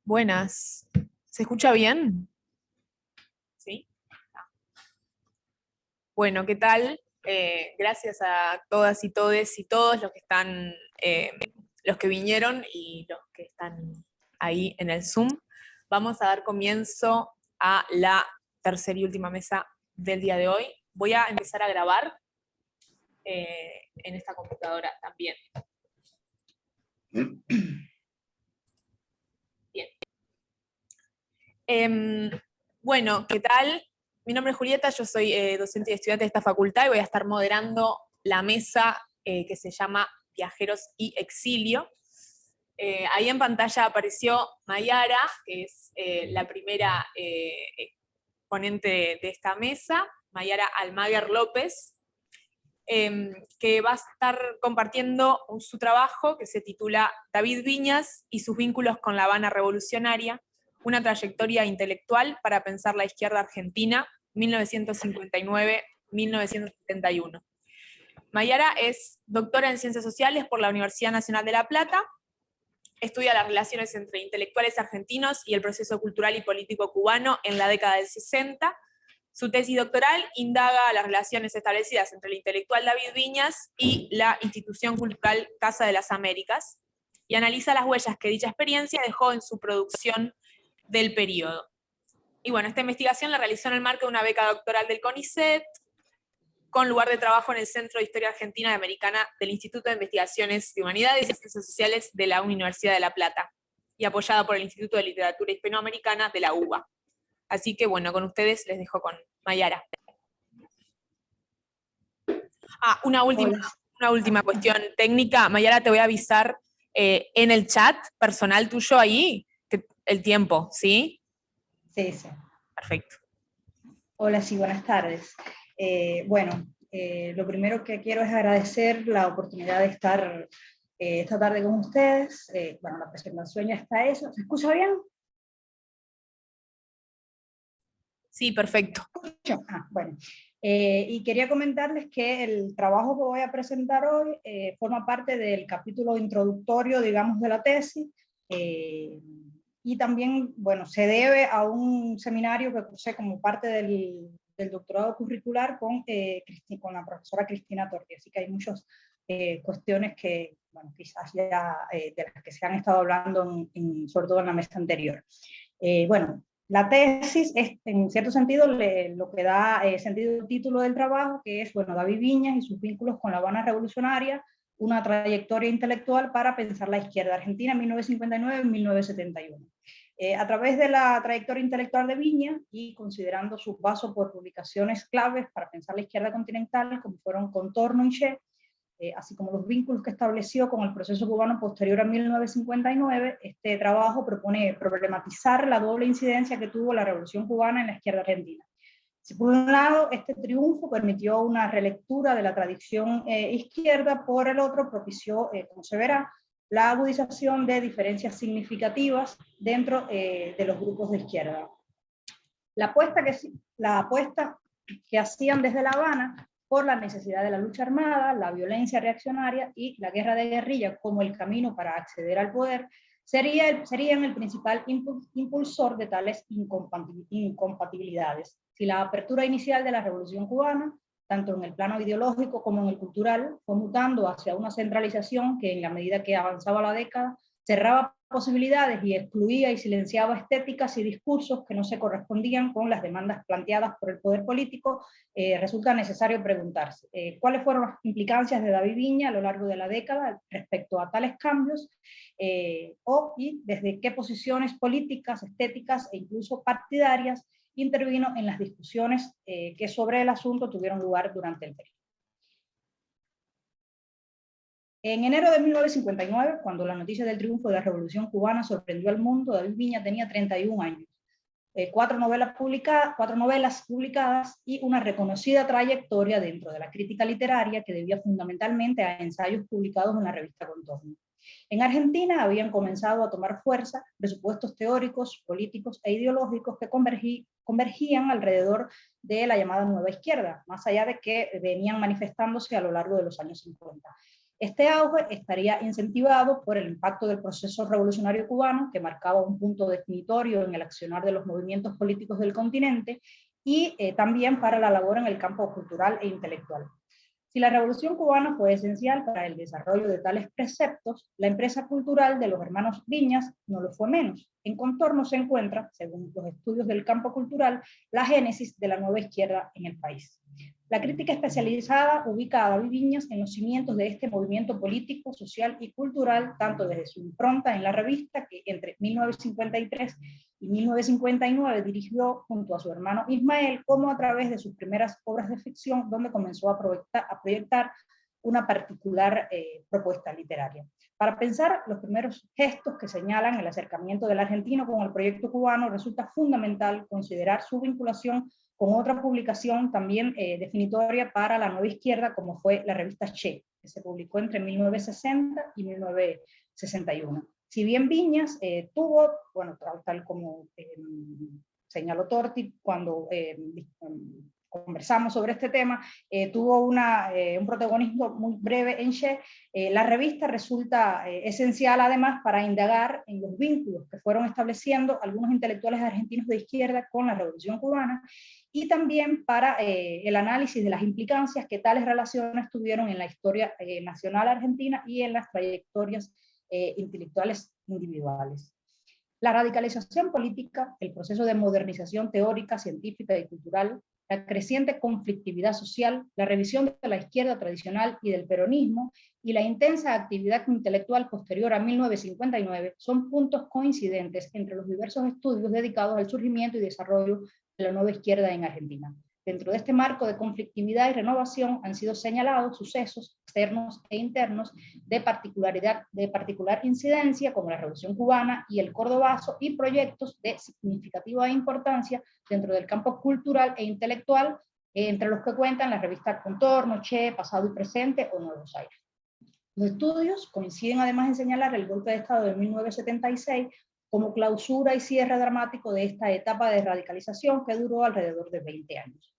Buenas. ¿Se escucha bien? ¿Sí? Bueno, ¿qué tal? Gracias a todas y todes y todos los que están, los que vinieron y los que están ahí en el Zoom. Vamos a dar comienzo a la tercera y última mesa del día de hoy. Voy a empezar a grabar en esta computadora también. Bien. Bueno, ¿qué tal? Mi nombre es Julieta, yo soy docente y estudiante de esta facultad y voy a estar moderando la mesa que se llama Viajeros y Exilio. Ahí en pantalla apareció Mayara, que es la primera ponente de esta mesa, Mayara Almaguer López, que va a estar compartiendo su trabajo que se titula David Viñas y sus vínculos con la Habana revolucionaria, una trayectoria intelectual para pensar la izquierda argentina, 1959-1971. Mayara es doctora en Ciencias Sociales por la Universidad Nacional de La Plata, estudia las relaciones entre intelectuales argentinos y el proceso cultural y político cubano en la década del 60. Su tesis doctoral indaga las relaciones establecidas entre el intelectual David Viñas y la institución cultural Casa de las Américas, y analiza las huellas que dicha experiencia dejó en su producción del periodo. Y bueno, esta investigación la realizó en el marco de una beca doctoral del CONICET, con lugar de trabajo en el Centro de Historia Argentina y Americana del Instituto de Investigaciones de Humanidades y Ciencias Sociales de la Universidad de La Plata, y apoyada por el Instituto de Literatura Hispanoamericana de la UBA. Así que bueno, con ustedes les dejo con Mayara. Una última cuestión técnica. Mayara, te voy a avisar en el chat personal tuyo ahí, el tiempo, ¿sí? Sí, sí. Perfecto. Hola, sí, buenas tardes. Lo primero que quiero es agradecer la oportunidad de estar esta tarde con ustedes. La presentación ya está hecha. ¿Se escucha bien? Sí, perfecto. Y quería comentarles que el trabajo que voy a presentar hoy forma parte del capítulo introductorio, digamos, de la tesis, y también, se debe a un seminario que cursé como parte del doctorado curricular con la profesora Cristina Torri, así que hay muchas cuestiones que, quizás ya de las que se han estado hablando, sobre todo en la mesa anterior. La tesis es, en cierto sentido, lo que da sentido al título del trabajo, que es, David Viñas y sus vínculos con la Habana revolucionaria, una trayectoria intelectual para pensar la izquierda argentina en 1959-1971. A través de la trayectoria intelectual de Viñas y considerando su paso por publicaciones claves para pensar la izquierda continental, como fueron Contorno y Che, así como los vínculos que estableció con el proceso cubano posterior a 1959, este trabajo propone problematizar la doble incidencia que tuvo la Revolución Cubana en la izquierda argentina. Si por un lado este triunfo permitió una relectura de la tradición izquierda, por el otro propició, como se verá, la agudización de diferencias significativas dentro de los grupos de izquierda. La apuesta que hacían desde La Habana por la necesidad de la lucha armada, la violencia reaccionaria y la guerra de guerrilla como el camino para acceder al poder, serían el principal impulsor de tales incompatibilidades. Si la apertura inicial de la Revolución Cubana, tanto en el plano ideológico como en el cultural, fue mutando hacia una centralización que, en la medida que avanzaba la década, cerraba posibilidades y excluía y silenciaba estéticas y discursos que no se correspondían con las demandas planteadas por el poder político, resulta necesario preguntarse cuáles fueron las implicancias de David Viñas a lo largo de la década respecto a tales cambios, y desde qué posiciones políticas, estéticas e incluso partidarias intervino en las discusiones que sobre el asunto tuvieron lugar durante el periodo. En enero de 1959, cuando la noticia del triunfo de la Revolución Cubana sorprendió al mundo, David Viñas tenía 31 años, 4 novelas publicadas y una reconocida trayectoria dentro de la crítica literaria que debía fundamentalmente a ensayos publicados en la revista Contorno. En Argentina habían comenzado a tomar fuerza presupuestos teóricos, políticos e ideológicos que convergían alrededor de la llamada nueva izquierda, más allá de que venían manifestándose a lo largo de los años 50. Este auge estaría incentivado por el impacto del proceso revolucionario cubano, que marcaba un punto definitorio en el accionar de los movimientos políticos del continente, y también para la labor en el campo cultural e intelectual. Si la Revolución Cubana fue esencial para el desarrollo de tales preceptos, la empresa cultural de los hermanos Viñas no lo fue menos. En contorno se encuentra, según los estudios del campo cultural, la génesis de la nueva izquierda en el país. La crítica especializada ubica a David Viñas en los cimientos de este movimiento político, social y cultural, tanto desde su impronta en la revista, que entre 1953 y 1959 dirigió junto a su hermano Ismael, como a través de sus primeras obras de ficción, donde comenzó a proyectar una particular propuesta literaria. Para pensar los primeros gestos que señalan el acercamiento del argentino con el proyecto cubano, resulta fundamental considerar su vinculación con otra publicación también definitoria para la nueva izquierda, como fue la revista Che, que se publicó entre 1960 y 1961. Si bien Viñas tuvo, bueno, tal como señaló Torti cuando conversamos sobre este tema, tuvo un protagonismo muy breve en Che. La revista resulta esencial además para indagar en los vínculos que fueron estableciendo algunos intelectuales argentinos de izquierda con la Revolución Cubana, y también para el análisis de las implicancias que tales relaciones tuvieron en la historia nacional argentina y en las trayectorias intelectuales individuales. La radicalización política, el proceso de modernización teórica, científica y cultural, la creciente conflictividad social, la revisión de la izquierda tradicional y del peronismo, y la intensa actividad intelectual posterior a 1959 son puntos coincidentes entre los diversos estudios dedicados al surgimiento y desarrollo de la nueva izquierda en Argentina. Dentro de este marco de conflictividad y renovación han sido señalados sucesos externos e internos de particular incidencia, como la Revolución Cubana y el Cordobazo, y proyectos de significativa importancia dentro del campo cultural e intelectual, entre los que cuentan la revista Contorno, Che, Pasado y Presente o Nuevos Aires. Los estudios coinciden además en señalar el golpe de Estado de 1976 como clausura y cierre dramático de esta etapa de radicalización que duró alrededor de 20 años.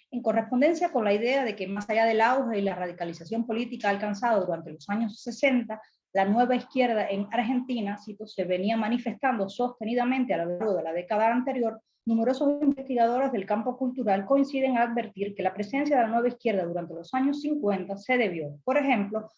En correspondencia con la idea de que más allá del auge y la radicalización política alcanzado durante los años 60, la nueva izquierda en Argentina, cito, se venía manifestando sostenidamente a lo largo de la década anterior, numerosos investigadores del campo cultural coinciden en advertir que la presencia de la nueva izquierda durante los años 50 se debió, por ejemplo,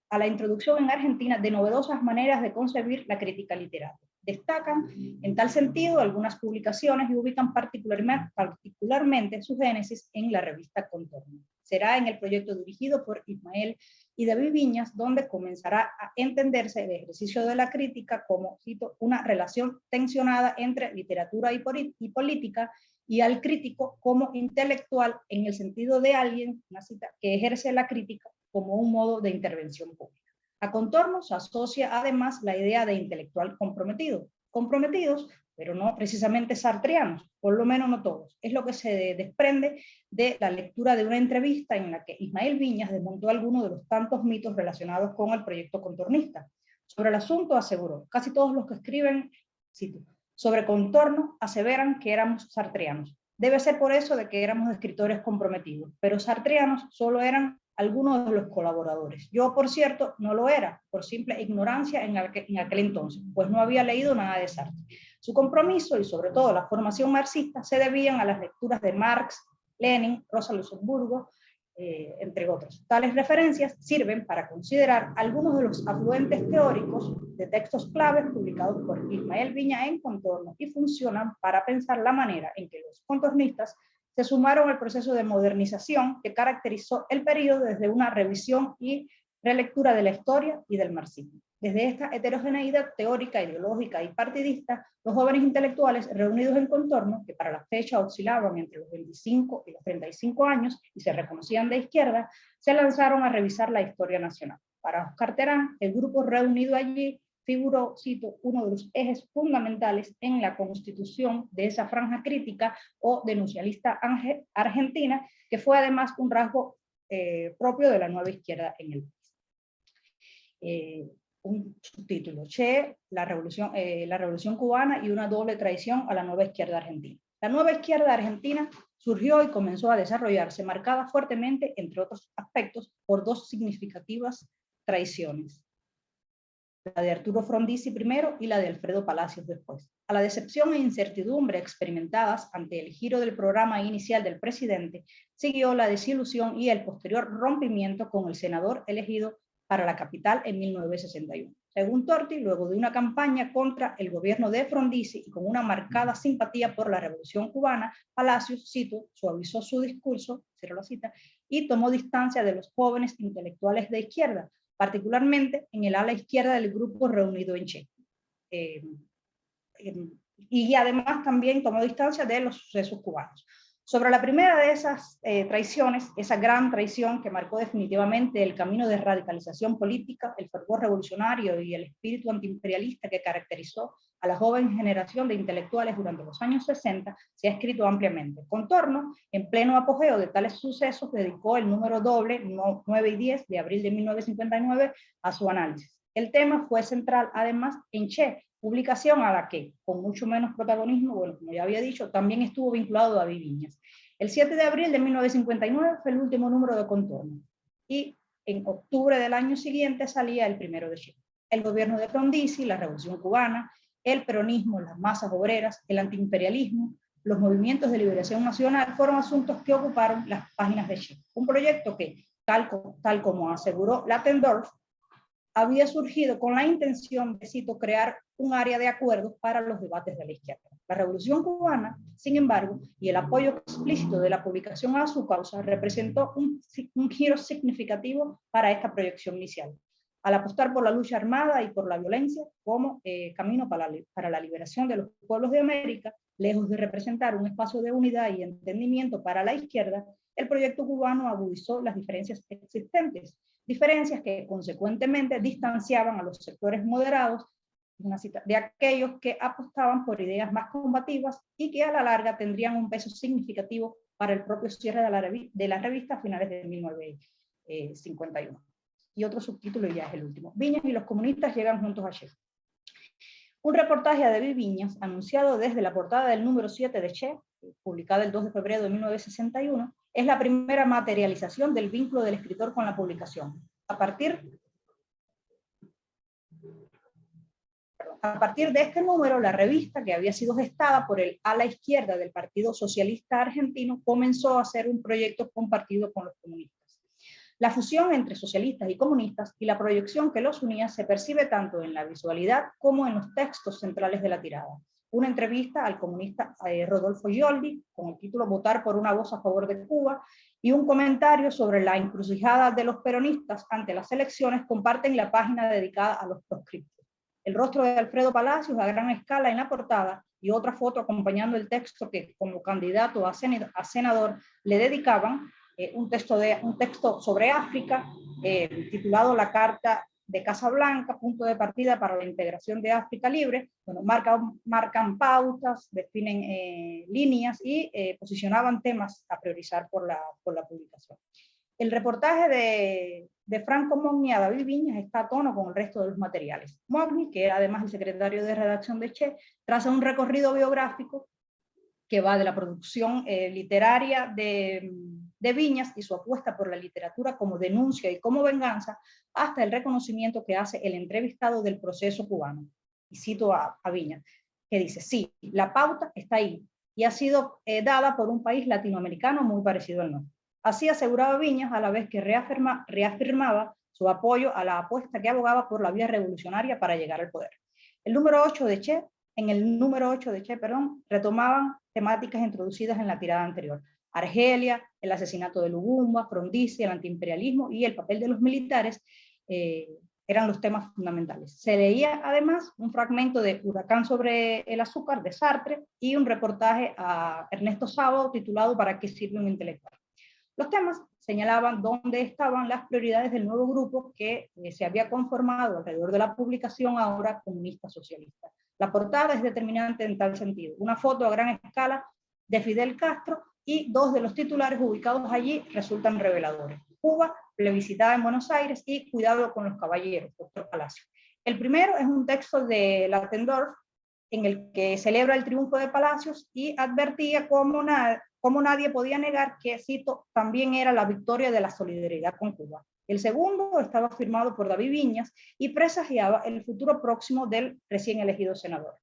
a la introducción en Argentina de novedosas maneras de concebir la crítica literaria. Destacan en tal sentido algunas publicaciones y ubican particularmente su génesis en la revista Contorno. Será en el proyecto dirigido por Ismael y David Viñas donde comenzará a entenderse el ejercicio de la crítica como, cito, una relación tensionada entre literatura y política, y al crítico como intelectual en el sentido de alguien, una cita, que ejerce la crítica como un modo de intervención pública. A Contorno se asocia además la idea de intelectual comprometido. Comprometidos, pero no precisamente sartreanos, por lo menos no todos. Es lo que se desprende de la lectura de una entrevista en la que Ismael Viñas desmontó algunos de los tantos mitos relacionados con el proyecto contornista. Sobre el asunto aseguró, casi todos los que escriben, cito, sobre Contorno aseveran que éramos sartreanos. Debe ser por eso de que éramos escritores comprometidos, pero sartreanos solo eran algunos de los colaboradores. Yo, por cierto, no lo era, por simple ignorancia en aquel entonces, pues no había leído nada de Sartre. Su compromiso y sobre todo la formación marxista se debían a las lecturas de Marx, Lenin, Rosa Luxemburgo, entre otros. Tales referencias sirven para considerar algunos de los afluentes teóricos de textos claves publicados por Ismael Viñas en Contorno y funcionan para pensar la manera en que los contornistas se sumaron al proceso de modernización que caracterizó el periodo desde una revisión y relectura de la historia y del marxismo. Desde esta heterogeneidad teórica, ideológica y partidista, los jóvenes intelectuales reunidos en Contorno, que para la fecha oscilaban entre los 25 y los 35 años y se reconocían de izquierda, se lanzaron a revisar la historia nacional. Para Oscar Terán, el grupo reunido allí figuró, cito, uno de los ejes fundamentales en la constitución de esa franja crítica o denuncialista argentina, que fue además un rasgo propio de la nueva izquierda en el país. Un subtítulo, Che, la revolución cubana y una doble traición a la nueva izquierda argentina. La nueva izquierda argentina surgió y comenzó a desarrollarse, marcada fuertemente, entre otros aspectos, por dos significativas traiciones: la de Arturo Frondizi primero y la de Alfredo Palacios después. A la decepción e incertidumbre experimentadas ante el giro del programa inicial del presidente, siguió la desilusión y el posterior rompimiento con el senador elegido para la capital en 1961. Según Torti, luego de una campaña contra el gobierno de Frondizi y con una marcada simpatía por la Revolución Cubana, Palacios, cito, suavizó su discurso, cierro la cita, y tomó distancia de los jóvenes intelectuales de izquierda, particularmente en el ala izquierda del grupo reunido en Che. Y además también tomó distancia de los sucesos cubanos. Sobre la primera de esas traiciones, esa gran traición que marcó definitivamente el camino de radicalización política, el fervor revolucionario y el espíritu antiimperialista que caracterizó a la joven generación de intelectuales durante los años 60, se ha escrito ampliamente. Contorno, en pleno apogeo de tales sucesos, dedicó el número doble, 9 y 10, de abril de 1959, a su análisis. El tema fue central, además, en Che, publicación a la que, con mucho menos protagonismo, bueno, como ya había dicho, también estuvo vinculado David Viñas. El 7 de abril de 1959 fue el último número de Contorno, y en octubre del año siguiente salía el primero de Che. El gobierno de Frondizi, la Revolución Cubana, el peronismo, las masas obreras, el antiimperialismo, los movimientos de liberación nacional fueron asuntos que ocuparon las páginas de Che. Un proyecto que, tal como aseguró Latendorf, había surgido con la intención de, cito, crear un área de acuerdos para los debates de la izquierda. La Revolución Cubana, sin embargo, y el apoyo explícito de la publicación a su causa representó un giro significativo para esta proyección inicial. Al apostar por la lucha armada y por la violencia como camino para la liberación de los pueblos de América, lejos de representar un espacio de unidad y entendimiento para la izquierda, el proyecto cubano agudizó las diferencias existentes, diferencias que consecuentemente distanciaban a los sectores moderados de aquellos que apostaban por ideas más combativas y que a la larga tendrían un peso significativo para el propio cierre de la revista a finales de 1951. Y otro subtítulo, y ya es el último: Viñas y los comunistas llegan juntos a Che. Un reportaje de David Viñas, anunciado desde la portada del número 7 de Che, publicada el 2 de febrero de 1961, es la primera materialización del vínculo del escritor con la publicación. A partir de este número, la revista, que había sido gestada por el ala izquierda del Partido Socialista Argentino, comenzó a ser un proyecto compartido con los comunistas. La fusión entre socialistas y comunistas y la proyección que los unía se percibe tanto en la visualidad como en los textos centrales de la tirada. Una entrevista al comunista Rodolfo Gioldi, con el título Votar por una voz a favor de Cuba, y un comentario sobre la encrucijada de los peronistas ante las elecciones comparten la página dedicada a los proscriptos. El rostro de Alfredo Palacios a gran escala en la portada y otra foto acompañando el texto que, como candidato a senador, le dedicaban, un texto sobre África, titulado La Carta de Casablanca, punto de partida para la integración de África libre. Bueno, marcan pautas, definen líneas y posicionaban temas a priorizar por la publicación. El reportaje de Franco Mogni a David Viñas está a tono con el resto de los materiales. Mogni, que era además el secretario de redacción de Che, traza un recorrido biográfico que va de la producción literaria de Viñas y su apuesta por la literatura como denuncia y como venganza, hasta el reconocimiento que hace el entrevistado del proceso cubano. Y cito a Viñas, que dice: sí, la pauta está ahí y ha sido dada por un país latinoamericano muy parecido al nuestro. Así aseguraba Viñas, a la vez que reafirmaba su apoyo a la apuesta que abogaba por la vía revolucionaria para llegar al poder. En el número 8 de Che, retomaban temáticas introducidas en la tirada anterior: Argelia, el asesinato de Lugumba, Frondizi, el antiimperialismo y el papel de los militares eran los temas fundamentales. Se leía además un fragmento de Huracán sobre el azúcar de Sartre y un reportaje a Ernesto Sábato titulado ¿Para qué sirve un intelectual? Los temas señalaban dónde estaban las prioridades del nuevo grupo que se había conformado alrededor de la publicación, ahora comunista socialista. La portada es determinante en tal sentido: una foto a gran escala de Fidel Castro, y dos de los titulares ubicados allí resultan reveladores: Cuba, plebiscitada en Buenos Aires, y Cuidado con los caballeros, doctor Palacio. El primero es un texto de Latendorf en el que celebra el triunfo de Palacios y advertía cómo nadie podía negar que, cito, también era la victoria de la solidaridad con Cuba. El segundo estaba firmado por David Viñas y presagiaba el futuro próximo del recién elegido senador.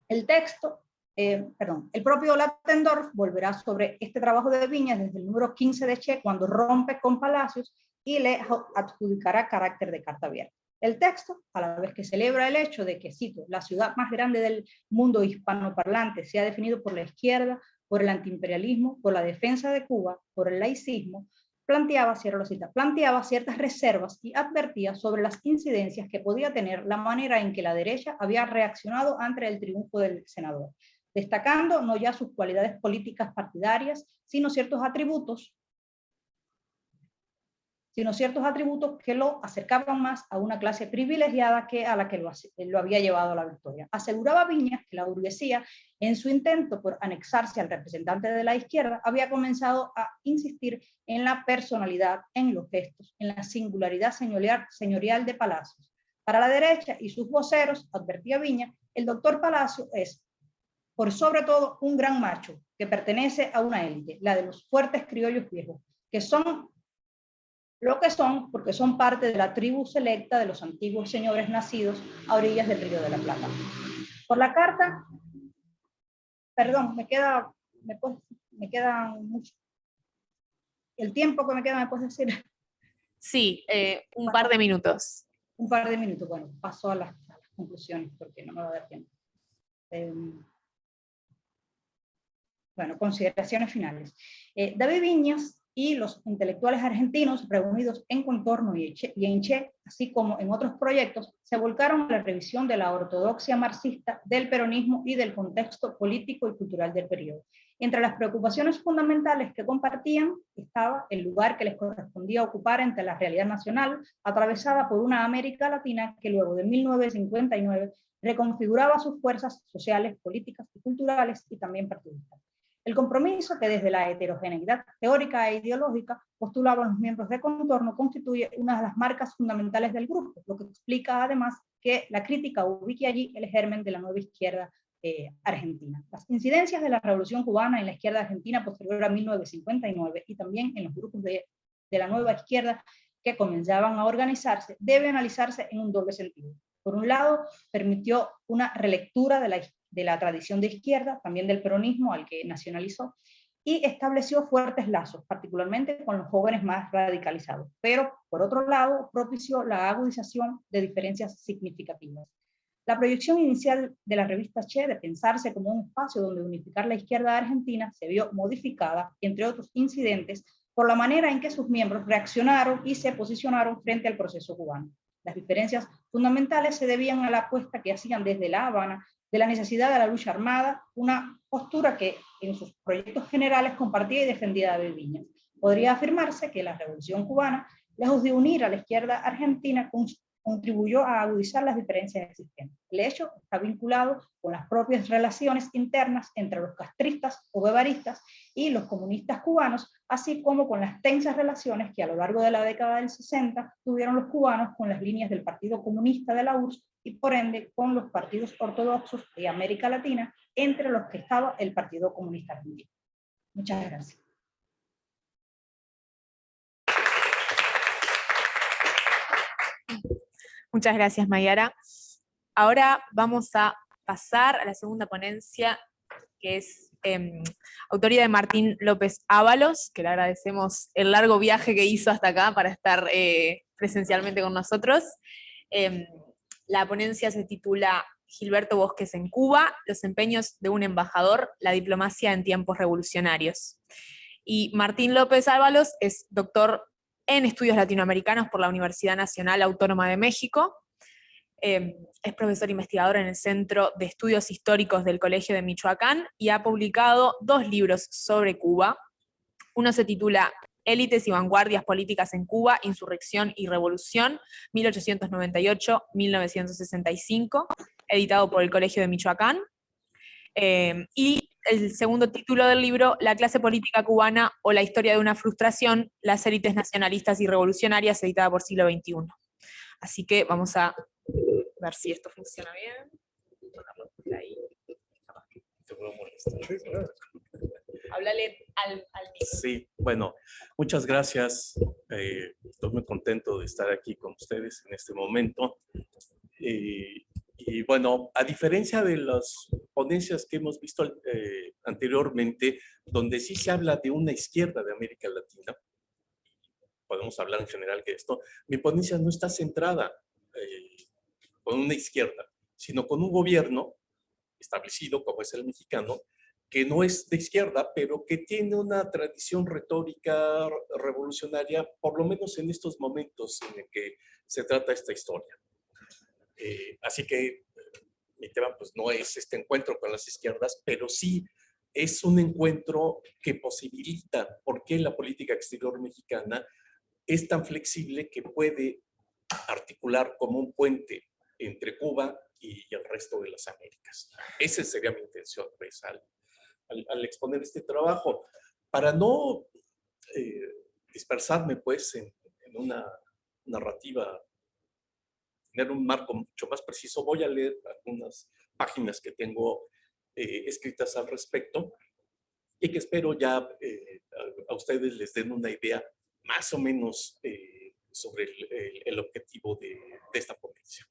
El texto, el propio Latendorf volverá sobre este trabajo de Viñas desde el número 15 de Che, cuando rompe con Palacios y le adjudicará carácter de carta abierta. El texto, a la vez que celebra el hecho de que, cito, la ciudad más grande del mundo hispanoparlante se ha definido por la izquierda, por el antiimperialismo, por la defensa de Cuba, por el laicismo, planteaba ciertas reservas y advertía sobre las incidencias que podía tener la manera en que la derecha había reaccionado ante el triunfo del senador, destacando no ya sus cualidades políticas partidarias, sino ciertos atributos que lo acercaban más a una clase privilegiada que a la que lo había llevado a la victoria. Aseguraba Viñas que la burguesía, en su intento por anexarse al representante de la izquierda, había comenzado a insistir en la personalidad, en los gestos, en la singularidad señorial de Palacios. Para la derecha y sus voceros, advertía Viñas, el doctor Palacio es, por sobre todo, un gran macho que pertenece a una élite, la de los fuertes criollos viejos, que son lo que son porque son parte de la tribu selecta de los antiguos señores nacidos a orillas del Río de la Plata. Por la carta, perdón, me queda mucho. El tiempo que me queda, ¿me puedes decir? Sí, un par de minutos. Un par de minutos, bueno, paso a las conclusiones porque no me va a dar tiempo. Bueno, consideraciones finales. David Viñas y los intelectuales argentinos reunidos en Contorno y en Che, así como en otros proyectos, se volcaron a la revisión de la ortodoxia marxista, del peronismo y del contexto político y cultural del periodo. Entre las preocupaciones fundamentales que compartían estaba el lugar que les correspondía ocupar entre la realidad nacional, atravesada por una América Latina que luego de 1959 reconfiguraba sus fuerzas sociales, políticas y culturales y también partidistas. El compromiso que desde la heterogeneidad teórica e ideológica postulaban los miembros de Contorno constituye una de las marcas fundamentales del grupo, lo que explica además que la crítica ubique allí el germen de la nueva izquierda argentina. Las incidencias de la Revolución Cubana en la izquierda argentina posterior a 1959 y también en los grupos de la nueva izquierda que comenzaban a organizarse debe analizarse en un doble sentido. Por un lado, permitió una relectura de la tradición de izquierda, también del peronismo al que nacionalizó, y estableció fuertes lazos, particularmente con los jóvenes más radicalizados. Pero, por otro lado, propició la agudización de diferencias significativas. La proyección inicial de la revista Che de pensarse como un espacio donde unificar la izquierda argentina se vio modificada, entre otros incidentes, por la manera en que sus miembros reaccionaron y se posicionaron frente al proceso cubano. Las diferencias fundamentales se debían a la apuesta que hacían desde La Habana de la necesidad de la lucha armada, una postura que en sus proyectos generales compartía y defendía David Viñas. Podría afirmarse que la Revolución Cubana, lejos de unir a la izquierda argentina, contribuyó a agudizar las diferencias existentes. El hecho está vinculado con las propias relaciones internas entre los castristas o guevaristas y los comunistas cubanos, así como con las tensas relaciones que a lo largo de la década del 60 tuvieron los cubanos con las líneas del Partido Comunista de la URSS y por ende con los partidos ortodoxos de América Latina, entre los que estaba el Partido Comunista Argentino. Muchas gracias. Muchas gracias, Mayara. Ahora vamos a pasar a la segunda ponencia, que es autoría de Martín López Ábalos, que le agradecemos el largo viaje que hizo hasta acá para estar presencialmente con nosotros. La ponencia se titula Gilberto Bosques en Cuba, los empeños de un embajador, la diplomacia en tiempos revolucionarios. Y Martín López Ábalos es doctor en Estudios Latinoamericanos por la Universidad Nacional Autónoma de México. Es profesor investigador en el Centro de Estudios Históricos del Colegio de Michoacán y ha publicado 2 libros sobre Cuba. Uno se titula Élites y vanguardias políticas en Cuba, insurrección y revolución, 1898-1965, editado por el Colegio de Michoacán. Y el segundo título del libro, La clase política cubana o la historia de una frustración, las élites nacionalistas y revolucionarias, editada por Siglo XXI. Así que vamos a ver si esto funciona bien. por ahí. Te voy a molestar. Háblale al micro. Sí, bueno, muchas gracias. Estoy muy contento de estar aquí con ustedes en este momento. Y bueno, a diferencia de las ponencias que hemos visto anteriormente, donde sí se habla de una izquierda de América Latina, podemos hablar en general de esto, mi ponencia no está centrada con una izquierda, sino con un gobierno establecido, como es el mexicano, que no es de izquierda, pero que tiene una tradición retórica revolucionaria, por lo menos en estos momentos en que se trata esta historia. Así que mi tema pues no es este encuentro con las izquierdas, pero sí es un encuentro que posibilita por qué la política exterior mexicana es tan flexible que puede articular como un puente entre Cuba y el resto de las Américas. Esa sería mi intención, pues, al exponer este trabajo. Para no dispersarme, pues, en una narrativa, tener un marco mucho más preciso, voy a leer algunas páginas que tengo escritas al respecto y que espero ya a ustedes les den una idea más o menos sobre el objetivo de esta ponencia.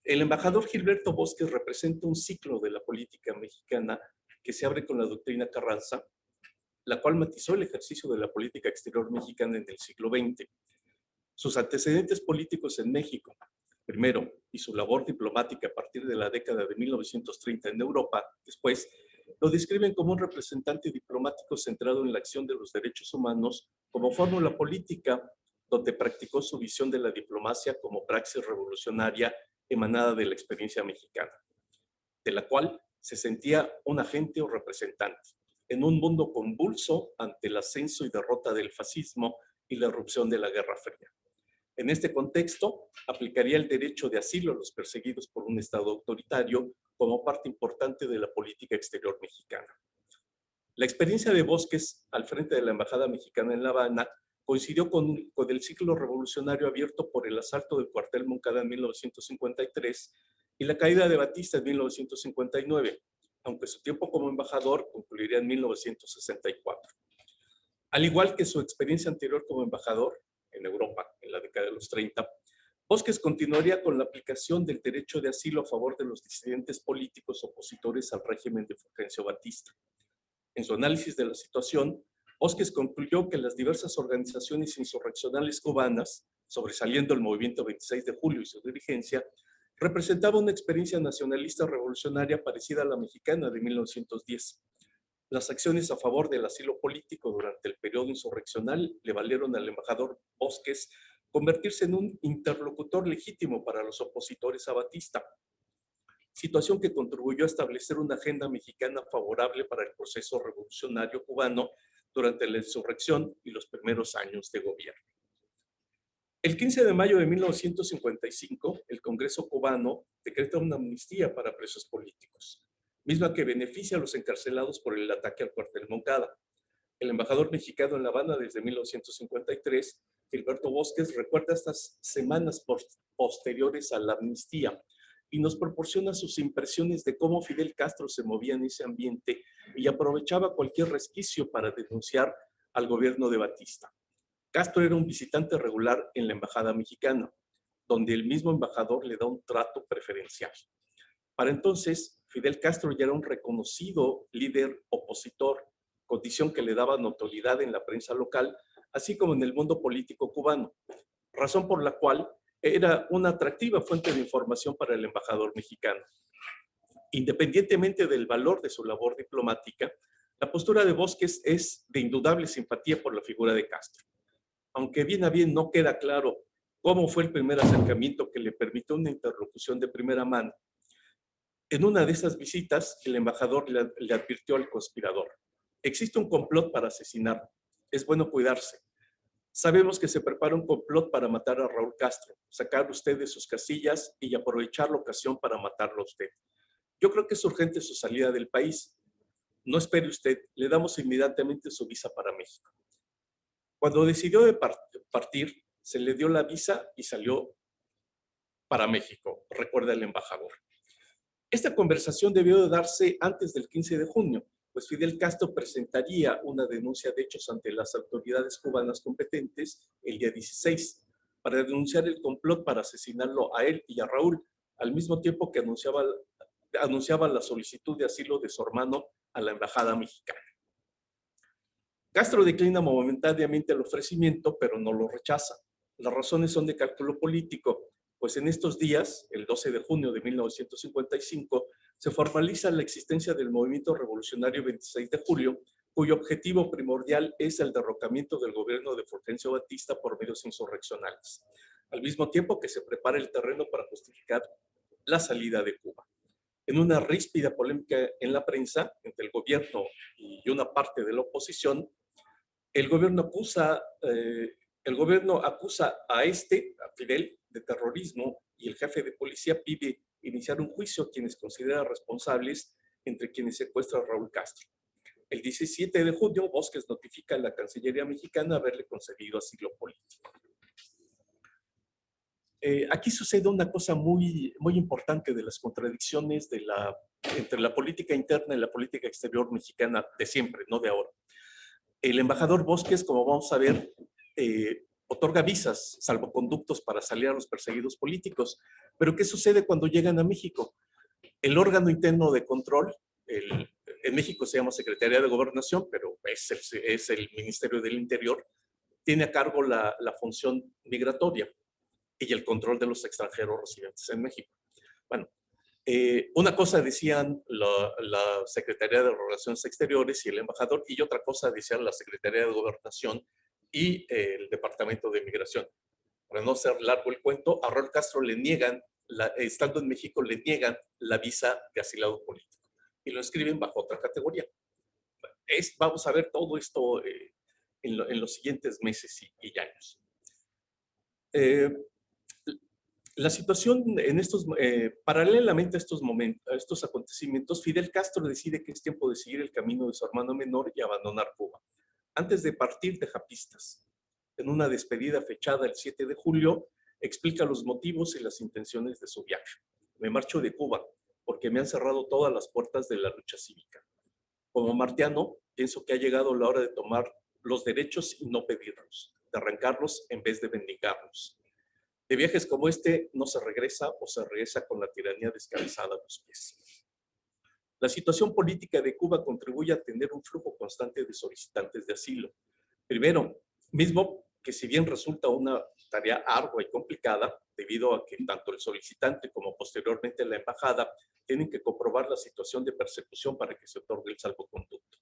El embajador Gilberto Bosques representa un ciclo de la política mexicana que se abre con la doctrina Carranza, la cual matizó el ejercicio de la política exterior mexicana en el siglo XX. Sus antecedentes políticos en México, primero, y su labor diplomática a partir de la década de 1930 en Europa, después, lo describen como un representante diplomático centrado en la acción de los derechos humanos como fórmula política, donde practicó su visión de la diplomacia como praxis revolucionaria emanada de la experiencia mexicana, de la cual se sentía un agente o representante, en un mundo convulso ante el ascenso y derrota del fascismo y la erupción de la Guerra Fría. En este contexto, aplicaría el derecho de asilo a los perseguidos por un Estado autoritario como parte importante de la política exterior mexicana. La experiencia de Bosques al frente de la Embajada Mexicana en La Habana coincidió con el ciclo revolucionario abierto por el asalto del cuartel Moncada en 1953 y la caída de Batista en 1959, aunque su tiempo como embajador concluiría en 1964. Al igual que su experiencia anterior como embajador en Europa, en la década de los 30, Bosques continuaría con la aplicación del derecho de asilo a favor de los disidentes políticos opositores al régimen de Fulgencio Batista. En su análisis de la situación, Bosques concluyó que las diversas organizaciones insurreccionales cubanas, sobresaliendo el movimiento 26 de julio y su dirigencia, representaban una experiencia nacionalista revolucionaria parecida a la mexicana de 1910. Las acciones a favor del asilo político durante el periodo insurreccional le valieron al embajador Bosques convertirse en un interlocutor legítimo para los opositores a Batista, situación que contribuyó a establecer una agenda mexicana favorable para el proceso revolucionario cubano durante la insurrección y los primeros años de gobierno. El 15 de mayo de 1955, el Congreso cubano decreta una amnistía para presos políticos, misma que beneficia a los encarcelados por el ataque al cuartel Moncada. El embajador mexicano en La Habana desde 1953, Gilberto Bosques, recuerda estas semanas posteriores a la amnistía y nos proporciona sus impresiones de cómo Fidel Castro se movía en ese ambiente y aprovechaba cualquier resquicio para denunciar al gobierno de Batista. Castro era un visitante regular en la embajada mexicana, donde el mismo embajador le da un trato preferencial. Para entonces, Fidel Castro ya era un reconocido líder opositor, condición que le daba notoriedad en la prensa local, así como en el mundo político cubano, razón por la cual era una atractiva fuente de información para el embajador mexicano. Independientemente del valor de su labor diplomática, la postura de Bosques es de indudable simpatía por la figura de Castro. Aunque bien a bien no queda claro cómo fue el primer acercamiento que le permitió una interlocución de primera mano, en una de esas visitas, el embajador le advirtió al conspirador: existe un complot para asesinar, es bueno cuidarse. Sabemos que se prepara un complot para matar a Raúl Castro, sacar usted de sus casillas y aprovechar la ocasión para matarlo a usted. Yo creo que es urgente su salida del país. No espere usted, le damos inmediatamente su visa para México. Cuando decidió de partir, se le dio la visa y salió para México, recuerda el embajador. Esta conversación debió de darse antes del 15 de junio, pues Fidel Castro presentaría una denuncia de hechos ante las autoridades cubanas competentes el día 16 para denunciar el complot para asesinarlo a él y a Raúl, al mismo tiempo que anunciaba la solicitud de asilo de su hermano a la embajada mexicana. Castro declina momentáneamente el ofrecimiento, pero no lo rechaza. Las razones son de cálculo político, pues en estos días, el 12 de junio de 1955, se formaliza la existencia del Movimiento Revolucionario 26 de Julio, cuyo objetivo primordial es el derrocamiento del gobierno de Fulgencio Batista por medios insurreccionales, al mismo tiempo que se prepara el terreno para justificar la salida de Cuba. En una ríspida polémica en la prensa entre el gobierno y una parte de la oposición, el gobierno acusa a Fidel, de terrorismo, y el jefe de policía pide iniciar un juicio a quienes considera responsables, entre quienes secuestra a Raúl Castro. El 17 de junio, Bosques notifica a la Cancillería mexicana haberle concedido asilo político. Aquí sucede una cosa muy importante de las contradicciones entre la política interna y la política exterior mexicana de siempre, no de ahora. El embajador Bosques, como vamos a ver, otorga visas, salvoconductos para salir a los perseguidos políticos. Pero ¿qué sucede cuando llegan a México? El órgano interno de control, en México se llama Secretaría de Gobernación, pero es el Ministerio del Interior, tiene a cargo la función migratoria y el control de los extranjeros residentes en México. Bueno, una cosa decían la Secretaría de Relaciones Exteriores y el embajador, y otra cosa decían la Secretaría de Gobernación y el Departamento de Migración. Para no ser largo el cuento, a Raúl Castro le niegan, estando en México, le niegan la visa de asilado político y lo escriben bajo otra categoría. Vamos a ver todo esto en los siguientes meses y años. La situación paralelamente a estos acontecimientos, Fidel Castro decide que es tiempo de seguir el camino de su hermano menor y abandonar Cuba. Antes de partir, deja pistas. En una despedida fechada el 7 de julio, explica los motivos y las intenciones de su viaje. Me marcho de Cuba porque me han cerrado todas las puertas de la lucha cívica. Como martiano, pienso que ha llegado la hora de tomar los derechos y no pedirlos, de arrancarlos en vez de bendigarlos. De viajes como este no se regresa o se regresa con la tiranía descabezada a los pies. La situación política de Cuba contribuye a tener un flujo constante de solicitantes de asilo. Primero, mismo que si bien resulta una tarea ardua y complicada, debido a que tanto el solicitante como posteriormente la embajada tienen que comprobar la situación de persecución para que se otorgue el salvoconducto.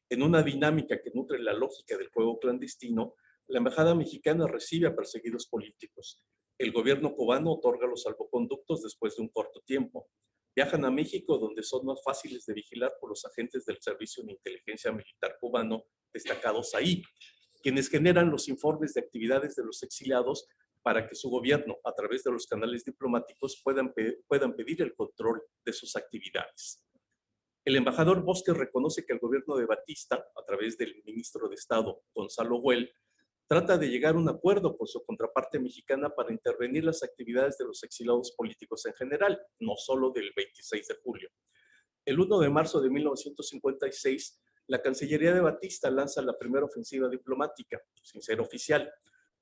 En una dinámica que nutre la lógica del juego clandestino, la embajada mexicana recibe a perseguidos políticos. El gobierno cubano otorga los salvoconductos después de un corto tiempo. Viajan a México, donde son más fáciles de vigilar por los agentes del Servicio de Inteligencia Militar cubano destacados ahí, quienes generan los informes de actividades de los exiliados para que su gobierno, a través de los canales diplomáticos, puedan pedir el control de sus actividades. El embajador Bosques reconoce que el gobierno de Batista, a través del ministro de Estado, Gonzalo Güell, trata de llegar a un acuerdo con su contraparte mexicana para intervenir las actividades de los exiliados políticos en general, no solo del 26 de julio. El 1 de marzo de 1956, la Cancillería de Batista lanza la primera ofensiva diplomática, sin ser oficial.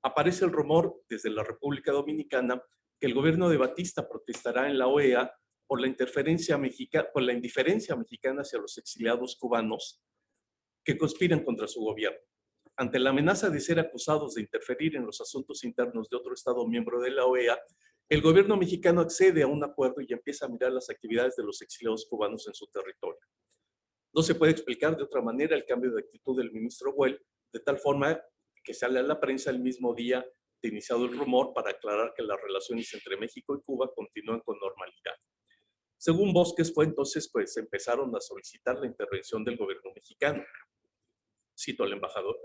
Aparece el rumor desde la República Dominicana que el gobierno de Batista protestará en la OEA por la indiferencia mexicana hacia los exiliados cubanos que conspiran contra su gobierno. Ante la amenaza de ser acusados de interferir en los asuntos internos de otro Estado miembro de la OEA, el gobierno mexicano accede a un acuerdo y empieza a mirar las actividades de los exiliados cubanos en su territorio. No se puede explicar de otra manera el cambio de actitud del ministro Güell, de tal forma que sale a la prensa el mismo día de iniciado el rumor para aclarar que las relaciones entre México y Cuba continúan con normalidad. Según Bosques, fue entonces pues empezaron a solicitar la intervención del gobierno mexicano. Cito al embajador.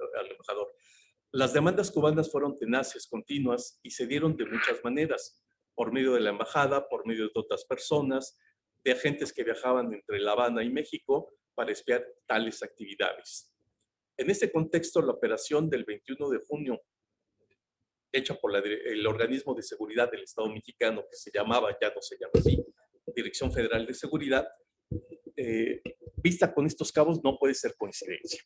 Las demandas cubanas fueron tenaces, continuas y se dieron de muchas maneras, por medio de la embajada, por medio de otras personas, de agentes que viajaban entre La Habana y México para espiar tales actividades. En este contexto, la operación del 21 de junio, hecha por el organismo de seguridad del Estado mexicano, que se llamaba, ya no se llama así, Dirección Federal de Seguridad, vista con estos cabos, no puede ser coincidencia.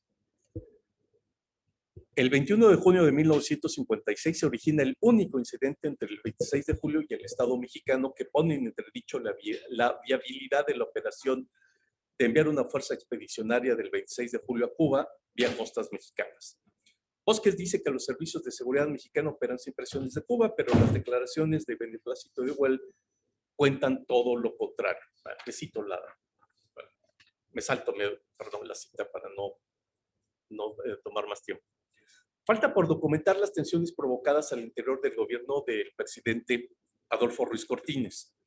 El 21 de junio de 1956 se origina el único incidente entre el 26 de julio y el Estado mexicano que pone en entredicho la viabilidad de la operación de enviar una fuerza expedicionaria del 26 de julio a Cuba vía costas mexicanas. Bosques dice que los servicios de seguridad mexicanos operan sin presiones de Cuba, pero las declaraciones de Beneplácito de Huel cuentan todo lo contrario. Me salto la cita para no tomar más tiempo. Falta por documentar las tensiones provocadas al interior del gobierno del presidente Adolfo Ruiz Cortines.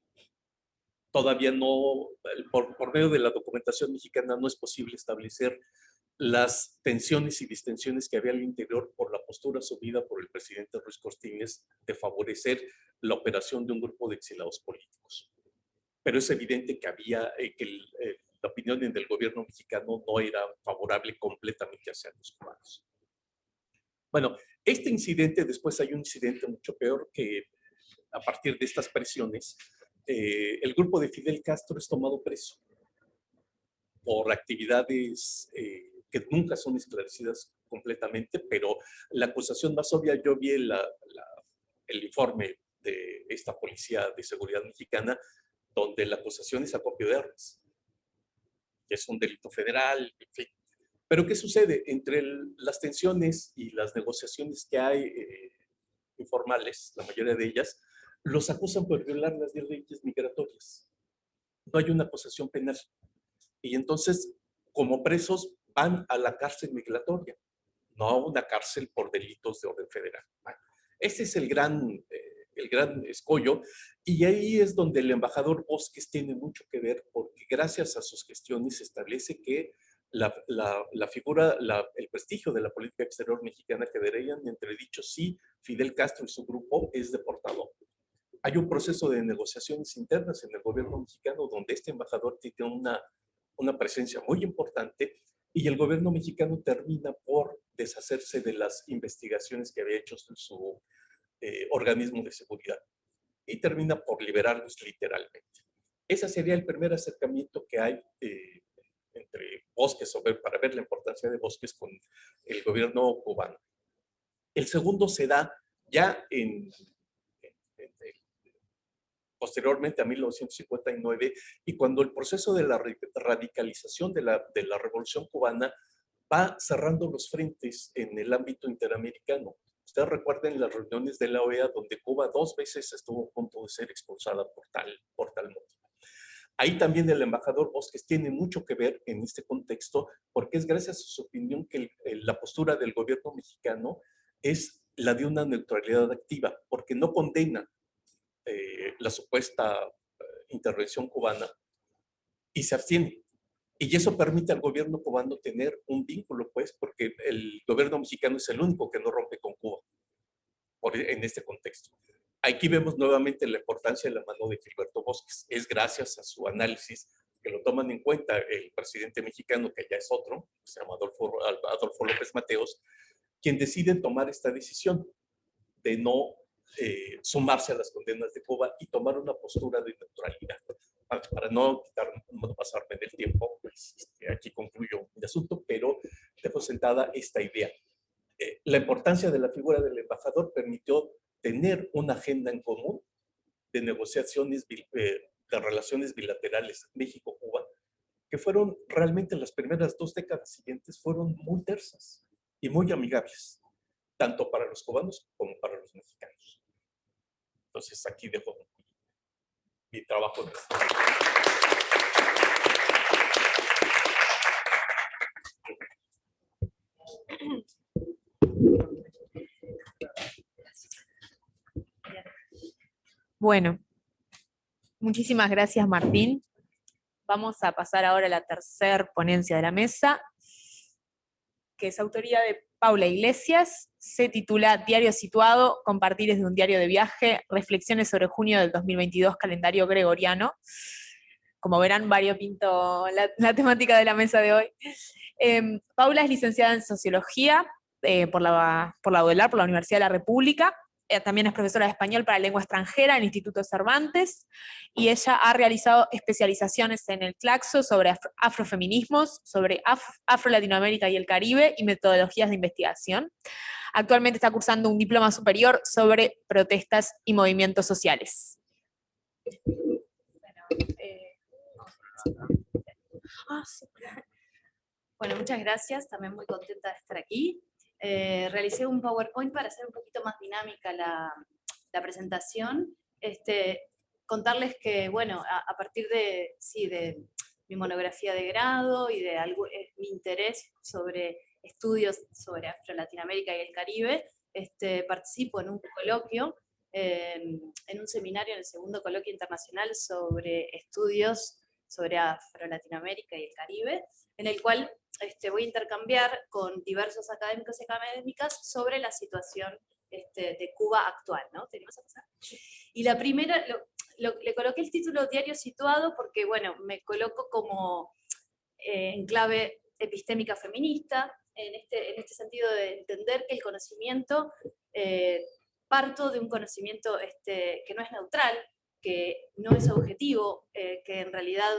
Todavía no, por medio de la documentación mexicana, no es posible establecer las tensiones y distensiones que había al interior por la postura asumida por el presidente Ruiz Cortines de favorecer la operación de un grupo de exilados políticos. Pero es evidente que la opinión del gobierno mexicano no era favorable completamente hacia los cubanos. Bueno, este incidente, después hay un incidente mucho peor que a partir de estas presiones, el grupo de Fidel Castro es tomado preso por actividades que nunca son esclarecidas completamente, pero la acusación más obvia, yo vi el informe de esta Policía de Seguridad Mexicana, donde la acusación es acopio de armas, que es un delito federal, en fin. Pero ¿qué sucede? Entre las tensiones y las negociaciones que hay informales, la mayoría de ellas, los acusan por violar las leyes migratorias. No hay una acusación penal. Y entonces, como presos, van a la cárcel migratoria, no a una cárcel por delitos de orden federal. Bueno, ese es el gran escollo, y ahí es donde el embajador Bosques tiene mucho que ver, porque gracias a sus gestiones se establece que la figura, el prestigio de la política exterior mexicana quedaría en entredicho si Fidel Castro y su grupo es deportado. Hay un proceso de negociaciones internas en el gobierno mexicano donde este embajador tiene una presencia muy importante, y el gobierno mexicano termina por deshacerse de las investigaciones que había hecho su organismo de seguridad y termina por liberarlos literalmente. Ese sería el primer acercamiento que hay entre Bosques, para ver la importancia de Bosques con el gobierno cubano. El segundo se da ya posteriormente a 1959, y cuando el proceso de la radicalización de la Revolución Cubana va cerrando los frentes en el ámbito interamericano. Ustedes recuerden las reuniones de la OEA donde Cuba 2 veces estuvo a punto de ser expulsada por tal motivo. Ahí también el embajador Bosques tiene mucho que ver en este contexto, porque es gracias a su opinión que la postura del gobierno mexicano es la de una neutralidad activa, porque no condena la supuesta intervención cubana y se abstiene. Y eso permite al gobierno cubano tener un vínculo, pues, porque el gobierno mexicano es el único que no rompe con Cuba en este contexto. Aquí vemos nuevamente la importancia de la mano de Gilberto Bosques. Es gracias a su análisis que lo toman en cuenta el presidente mexicano, que ya es otro, se llama Adolfo López Mateos, quien decide tomar esta decisión de no sumarse a las condenas de Cuba y tomar una postura de neutralidad. Para no pasarme del tiempo, pues aquí concluyo mi asunto, pero dejo sentada esta idea. La importancia de la figura del embajador permitió tener una agenda en común de negociaciones, de relaciones bilaterales México-Cuba, que fueron realmente las primeras 2 décadas siguientes fueron muy tersas y muy amigables, tanto para los cubanos como para los mexicanos. Entonces aquí dejo mi trabajo. Bueno, muchísimas gracias, Martín. Vamos a pasar ahora a la tercera ponencia de la mesa, que es autoría de Paula Iglesias. Se titula Diario Situado, compartir desde un diario de viaje, reflexiones sobre junio del 2022, calendario gregoriano. Como verán, variopinto la temática de la mesa de hoy. Paula es licenciada en Sociología por la UDELAR, por la Universidad de la República. también es profesora de español para lengua extranjera en el Instituto Cervantes, y ella ha realizado especializaciones en el Claxo sobre afrofeminismos, sobre Afro-Latinoamérica y el Caribe, y metodologías de investigación. Actualmente está cursando un diploma superior sobre protestas y movimientos sociales. Bueno, muchas gracias, también muy contenta de estar aquí. Realicé un PowerPoint para hacer un poquito más dinámica la presentación. Contarles que, bueno, a partir de mi monografía de grado y de mi interés sobre estudios sobre Afro-Latinoamérica y el Caribe, participo en un coloquio, en un seminario, en el segundo coloquio internacional sobre estudios sobre Afro-Latinoamérica y el Caribe, en el cual voy a intercambiar con diversos académicos y académicas sobre la situación de Cuba actual, ¿no? ¿Tenemos a pasar? Y la primera, le coloqué el título Diario Situado porque, bueno, me coloco como en clave epistémica feminista, en este sentido de entender que el conocimiento, parto de un conocimiento que no es neutral, que no es objetivo, que en realidad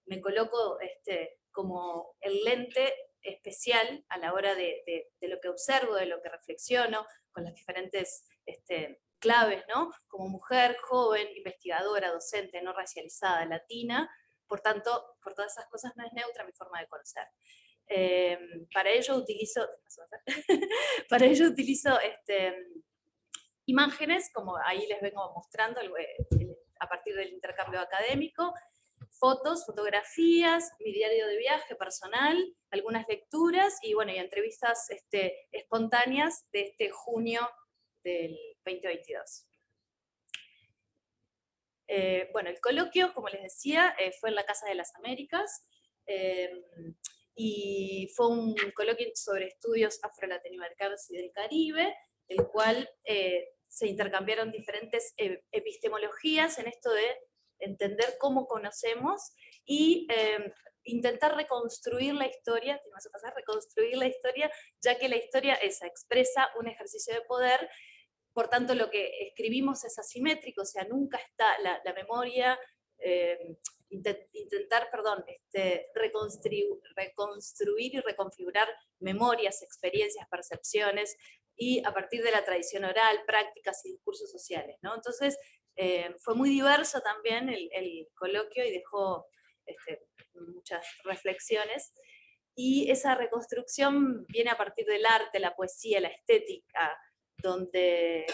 me coloco como el lente especial a la hora de lo que observo, de lo que reflexiono, con las diferentes claves, ¿no? Como mujer, joven, investigadora, docente, no racializada, latina, por tanto, por todas esas cosas no es neutra mi forma de conocer. Para ello utilizo imágenes, como ahí les vengo mostrando a partir del intercambio académico, fotos, fotografías, mi diario de viaje personal, algunas lecturas y, bueno, y entrevistas espontáneas de este junio del 2022. Bueno, el coloquio, como les decía, fue en la Casa de las Américas, y fue un coloquio sobre estudios afro-latinoamericanos y del Caribe, el cual se intercambiaron diferentes epistemologías en esto de entender cómo conocemos y intentar reconstruir la historia, reconstruir la historia, ya que la historia expresa un ejercicio de poder, por tanto lo que escribimos es asimétrico, o sea, nunca está la memoria, reconstruir y reconfigurar memorias, experiencias, percepciones, y a partir de la tradición oral, prácticas y discursos sociales, ¿no? Entonces, fue muy diverso también el coloquio y dejó muchas reflexiones, y esa reconstrucción viene a partir del arte, la poesía, la estética, donde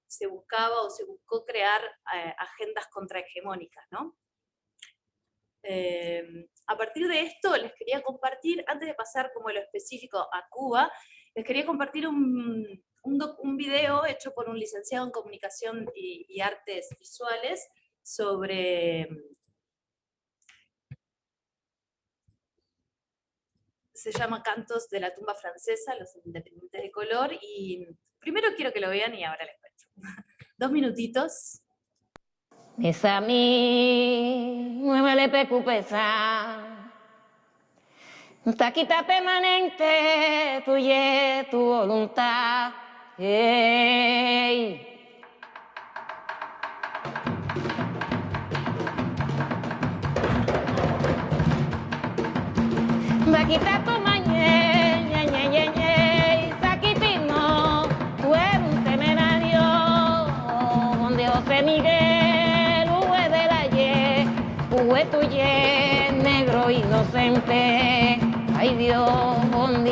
se buscaba o se buscó crear agendas contrahegemónicas, ¿no? A partir de esto les quería compartir, antes de pasar como lo específico a Cuba, les quería compartir un video hecho por un licenciado en Comunicación y Artes Visuales sobre... Se llama Cantos de la tumba francesa, los independientes de color, y primero quiero que lo vean y ahora les cuento. 2 minutitos. Esa mi muévele pecupesa, taquita permanente, tuya tu voluntad. Hey. Vaquita tu mañe, ñe, ñe, ñe, ñe, saquitino, tú eres un temerario, donde José Miguel, hue de la ye, hue tuye, negro inocente, ay Dios, bon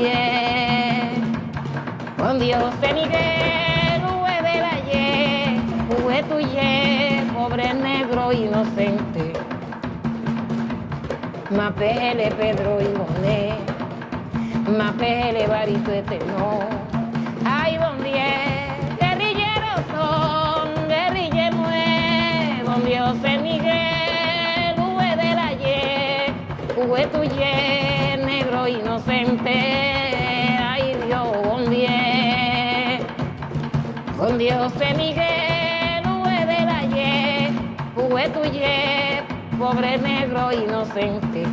Dios, José Miguel, hue de la ye, hue tuye, pobre negro inocente. Mapele Pedro y Boné, mapele Barito Eterno, ay bon Dios, guerrilleros son, guerrille mue, bon Dios de Miguel, hue de la ye, hue tuye, negro inocente, ay Dios, bon Dios de Miguel, hue de la ye, hue tuye, pobre negro inocente.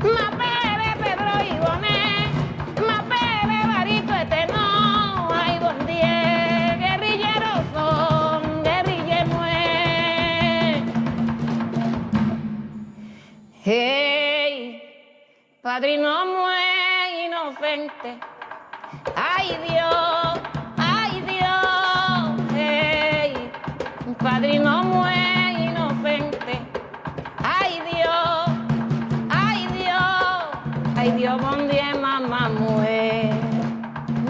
Mapele Pedro y Boné, mapele Barito Eterno, ay bon Dios. Hey, padrino muy inocente. Ay Dios, hey, padrino muy inocente. Ay Dios, ay Dios, bon Dieu, mamá mue.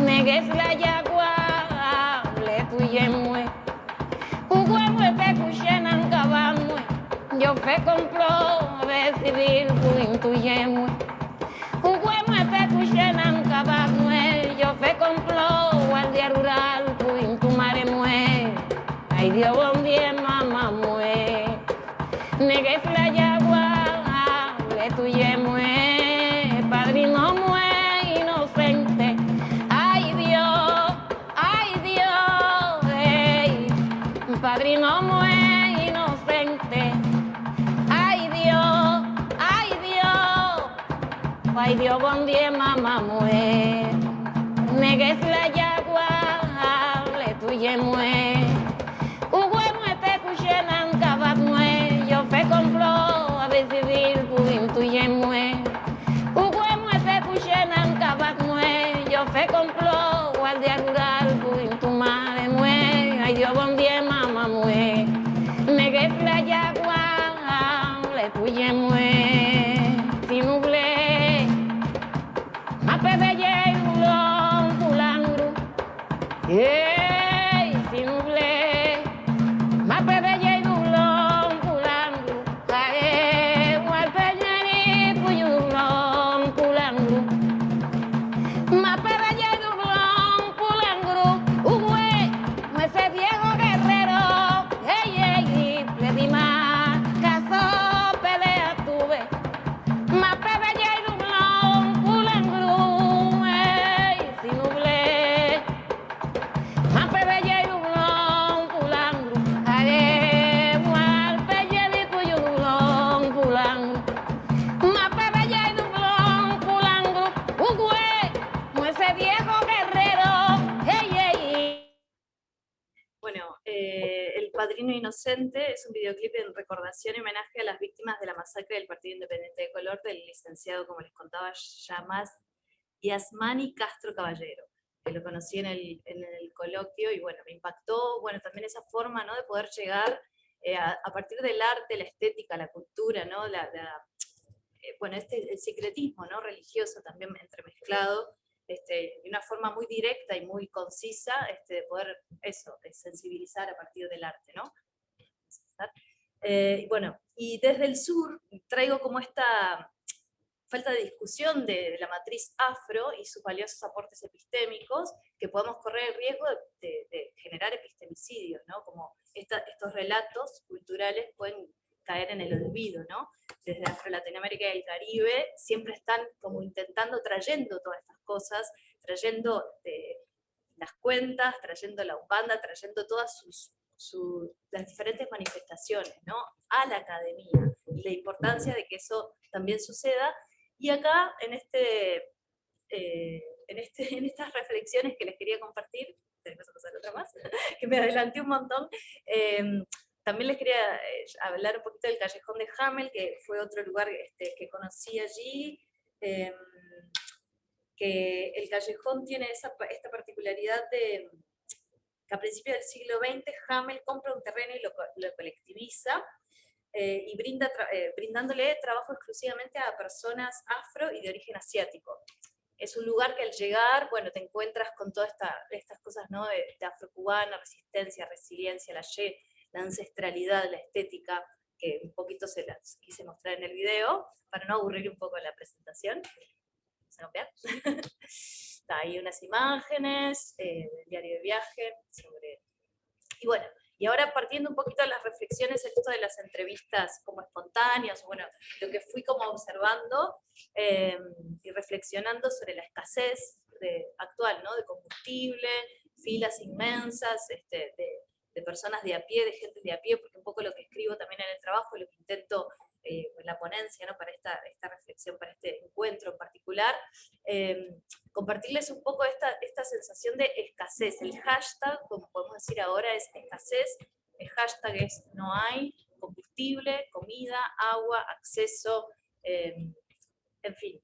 Negues la yagua, le tuye mue. Ugwe mue pe kushenan kaban mue. Yo fe complo, ve civil, kuin tuye mue. Ugwe mue pe kushenan kaban mue. Yo fe complo, guardia rural, kuin tu mare mue. Ay Dios, bon Dieu, mamá mue. Negues la yagua, le tuye mue. Padrino mue inocente. Ay Dios, hey, padrino mue inocente. Ay Dios, bon Dieu, mamá mue. Negues la yagua, le tuye mue. Ugwe mue pe kushenan kabat mue. Yo fe complo, a ver civil, puin tuye mue. Ugwe mue pe kushenan kabat mue. Yo fe complo, guardia rural, puin tu madre mue. Ay Dios, bon Dieu, mamá mue. Negues la yagua, le tuye mue. Si nuble, ma pe belle ulon pulangru. Hey, si nuble, ma pe belle ulon pulangru. Kae, mual peñani puyulon pulangru. Ma pe belle ulon pulangru. Ugüe, ese viejo guerrero. Hey, le di más caso, pelea tuve. Ma pe belle ulon pulangru. Hey, si nuble. Ma pe belle ulon pulangru. Are mual pelle puyulon pulangru. Ma pe belle ulon pulangru. Ugüe, ese viejo guerrero. Hey. Bueno, El Padrino Inocente es un videoclip en recordación y homenaje a las víctimas de la masacre del Partido Independiente de Color del licenciado, como les contaba, Yasmani Castro Caballero, que lo conocí en el coloquio y bueno, me impactó, bueno, también esa forma, ¿no?, de poder llegar a partir del arte, la estética, la cultura, ¿no?, bueno, el secretismo, ¿no?, religioso también entremezclado, de una forma muy directa y muy concisa, de poder sensibilizar a partir del arte, ¿no? Bueno, y desde el sur traigo como esta falta de discusión de la matriz afro y sus valiosos aportes epistémicos, que podemos correr el riesgo de generar epistemicidios, ¿no? Como estos relatos culturales pueden caer en el olvido, ¿no? Desde Afro Latinoamérica y el Caribe siempre están como trayendo todas estas cosas, trayendo las cuentas, trayendo la Umbanda, trayendo todas las diferentes manifestaciones, ¿no?, a la academia, y la importancia de que eso también suceda. Y acá, en estas reflexiones que les quería compartir, tenemos que pasar otra más, que me adelanté un montón, también les quería hablar un poquito del Callejón de Hamel, que fue otro lugar que conocí allí, que el Callejón tiene esta particularidad de que a principios del siglo XX Hamel compra un terreno y lo colectiviza, y brindándole trabajo exclusivamente a personas afro y de origen asiático. Es un lugar que al llegar, bueno, te encuentras con todas estas cosas, ¿no?, de afrocubana, resistencia, resiliencia, la ancestralidad, la estética, que un poquito se las quise mostrar en el video, para no aburrir un poco la presentación. ¿Se nos ve? Hay unas imágenes del diario de viaje sobre... Y bueno, y ahora partiendo un poquito de las reflexiones, esto de las entrevistas como espontáneas, bueno, lo que fui como observando y reflexionando sobre la escasez actual, ¿no?, de combustible, filas inmensas, de personas de a pie, de gente de a pie, porque un poco lo que escribo también en el trabajo, lo que intento en la ponencia, ¿no?, para esta reflexión, para este encuentro en particular, compartirles un poco esta sensación de escasez. El hashtag, como podemos decir ahora, es escasez. El hashtag es no hay combustible, comida, agua, acceso, en fin,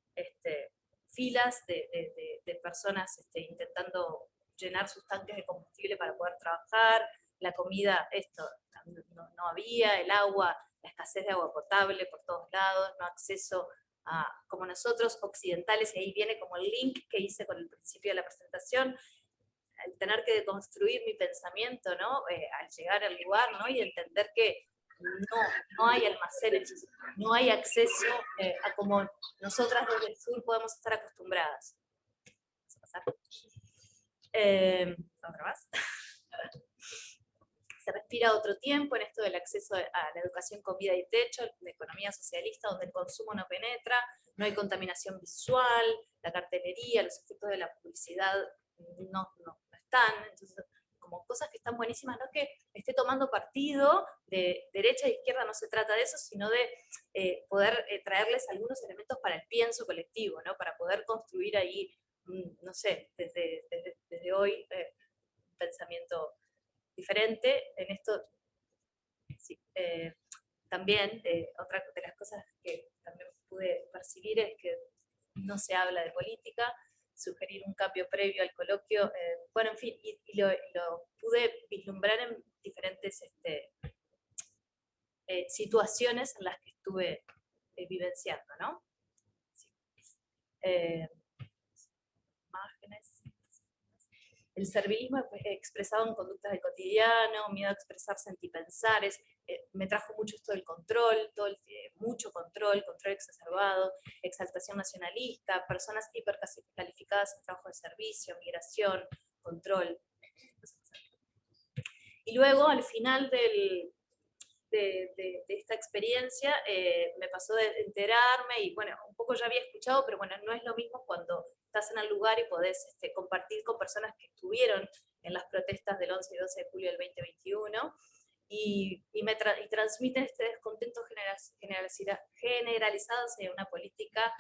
filas de personas intentando llenar sus tanques de combustible para poder trabajar, la comida, no había, el agua, la escasez de agua potable por todos lados, no acceso a, como nosotros occidentales, y ahí viene como el link que hice con el principio de la presentación, al tener que deconstruir mi pensamiento, ¿no? Al llegar al lugar, ¿no? Y entender que no hay almacenes, no hay acceso a como nosotras desde el sur podemos estar acostumbradas. ¿Vas a pasar? ¿Otra más? Se respira otro tiempo en esto del acceso a la educación con vida y techo, la economía socialista donde el consumo no penetra, no hay contaminación visual, la cartelería, los efectos de la publicidad no están, entonces como cosas que están buenísimas, no que esté tomando partido de derecha e izquierda, no se trata de eso, sino de poder traerles algunos elementos para el pienso colectivo, ¿no? Para poder construir ahí, no sé, desde hoy un pensamiento diferente. En esto sí, también otra de las cosas que también pude percibir es que no se habla de política, sugerir un cambio previo al coloquio, bueno, en fin, y lo pude vislumbrar en diferentes situaciones en las que estuve vivenciando, ¿no? Sí. Imágenes. El servilismo expresado en conductas del cotidiano, miedo a expresarse en pensares, me trajo mucho esto del control, mucho control exacerbado, exaltación nacionalista, personas hipercalificadas en trabajo de servicio, migración, control. Y luego, al final de esta experiencia, me pasó de enterarme, y bueno, un poco ya había escuchado, pero bueno, no es lo mismo cuando estás en el lugar y podés compartir con personas que estuvieron en las protestas del 11 y 12 de julio del 2021, y transmiten este descontento generalizado hacia una política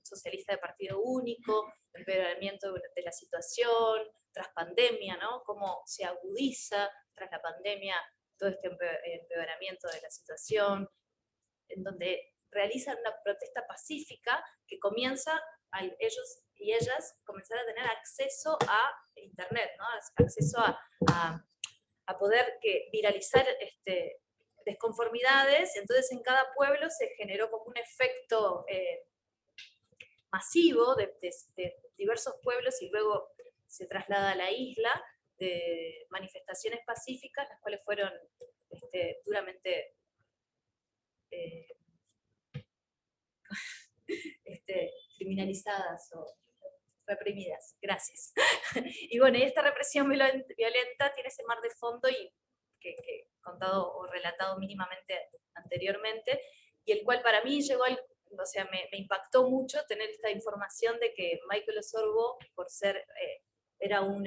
socialista de partido único, empeoramiento de la situación, tras pandemia, ¿no? Cómo se agudiza tras la pandemia todo este empeoramiento de la situación, en donde realizan una protesta pacífica que comienza a ellos y ellas comenzar a tener acceso a internet, ¿no? Acceso a poder viralizar desconformidades. Entonces en cada pueblo se generó como un efecto masivo de diversos pueblos, y luego se traslada a la isla de manifestaciones pacíficas, las cuales fueron duramente criminalizadas o reprimidas. Gracias. Y bueno, y esta represión violenta tiene ese mar de fondo y que he contado o relatado mínimamente anteriormente, y el cual para mí llegó o sea, me impactó mucho tener esta información de que Michael Osorbo, por ser, era un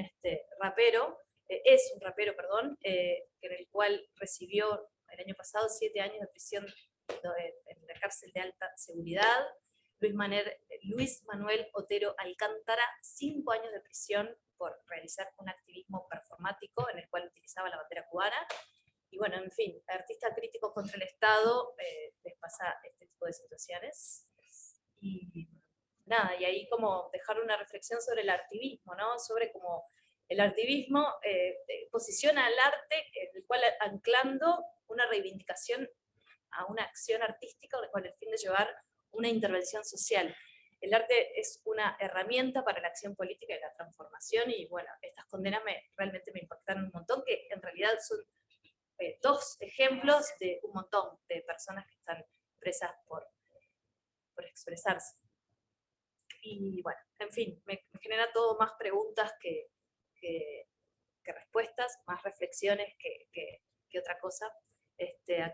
rapero, es un rapero, perdón, en el cual recibió el año pasado 7 años de prisión en la cárcel de alta seguridad. Luis Manuel Otero Alcántara, 5 años de prisión por realizar un activismo performático en el cual utilizaba la bandera cubana. Y bueno, en fin, artistas críticos contra el Estado les pasa este tipo de situaciones. Y nada, y ahí como dejar una reflexión sobre el activismo, ¿no? Sobre cómo el activismo posiciona al arte, el cual anclando una reivindicación a una acción artística con el fin de llevar una intervención social. El arte es una herramienta para la acción política y la transformación, y bueno, estas condenas realmente me impactaron un montón, que en realidad son 2 ejemplos de un montón de personas que están presas por expresarse. Y bueno, en fin, me genera todo más preguntas que respuestas, más reflexiones que otra cosa.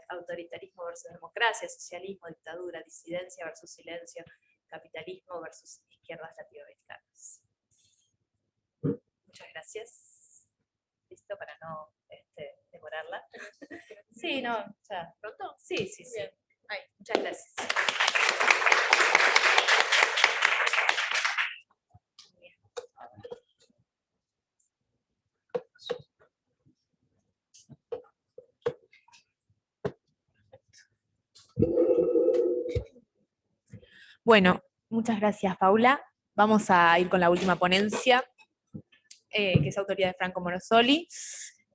Autoritarismo versus democracia, socialismo, dictadura, disidencia versus silencio, capitalismo versus izquierdas latinoamericanas. Muchas gracias. ¿Listo? Para no demorarla. Sí, no, ya. ¿Pronto? Sí. Ay, muchas gracias. Bueno, muchas gracias, Paula. Vamos a ir con la última ponencia, que es autoría de Franco Morosoli,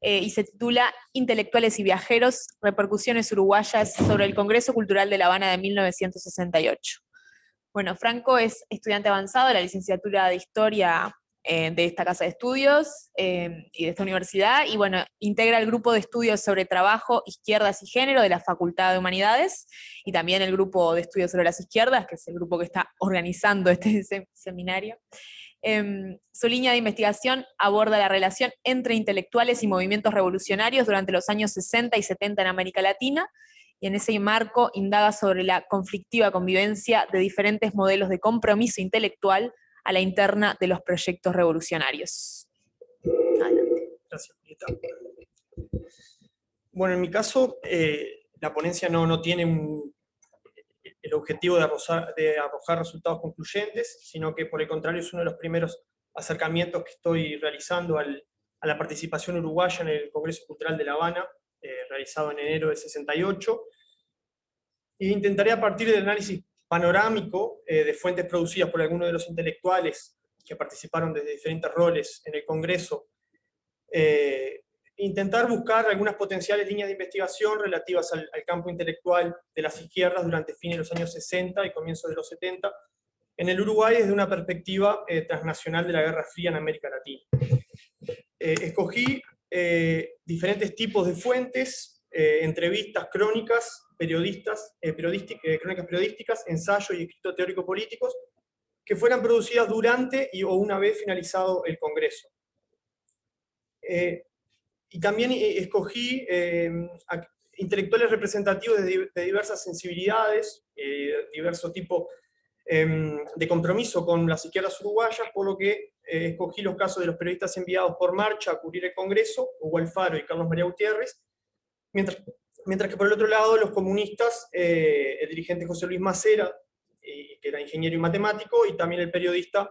y se titula Intelectuales y viajeros, repercusiones uruguayas sobre el Congreso Cultural de La Habana de 1968. Bueno, Franco es estudiante avanzado de la licenciatura de Historia de esta casa de estudios y de esta universidad, y bueno, integra el grupo de estudios sobre trabajo, izquierdas y género de la Facultad de Humanidades, y también el grupo de estudios sobre las izquierdas, que es el grupo que está organizando este seminario. Su línea de investigación aborda la relación entre intelectuales y movimientos revolucionarios durante los años 60 y 70 en América Latina, y en ese marco indaga sobre la conflictiva convivencia de diferentes modelos de compromiso intelectual a la interna de los proyectos revolucionarios. Adelante. Gracias, Julieta. Bueno, en mi caso, la ponencia no tiene el objetivo de arrojar resultados concluyentes, sino que por el contrario es uno de los primeros acercamientos que estoy realizando a la participación uruguaya en el Congreso Cultural de La Habana, realizado en enero del 68, e intentaré a partir del análisis panorámico de fuentes producidas por algunos de los intelectuales que participaron desde diferentes roles en el Congreso, intentar buscar algunas potenciales líneas de investigación relativas al campo intelectual de las izquierdas durante fines de los años 60 y comienzos de los 70, en el Uruguay desde una perspectiva transnacional de la Guerra Fría en América Latina. Escogí diferentes tipos de fuentes, entrevistas, crónicas, crónicas periodísticas, ensayo y escritos teórico-políticos, que fueran producidas durante o una vez finalizado el Congreso. Y también escogí intelectuales representativos de diversas sensibilidades, diverso tipo de compromiso con las izquierdas uruguayas, por lo que escogí los casos de los periodistas enviados por Marcha a cubrir el Congreso, Hugo Alfaro y Carlos María Gutiérrez, mientras que por el otro lado los comunistas, el dirigente José Luis Macera, que era ingeniero y matemático, y también el periodista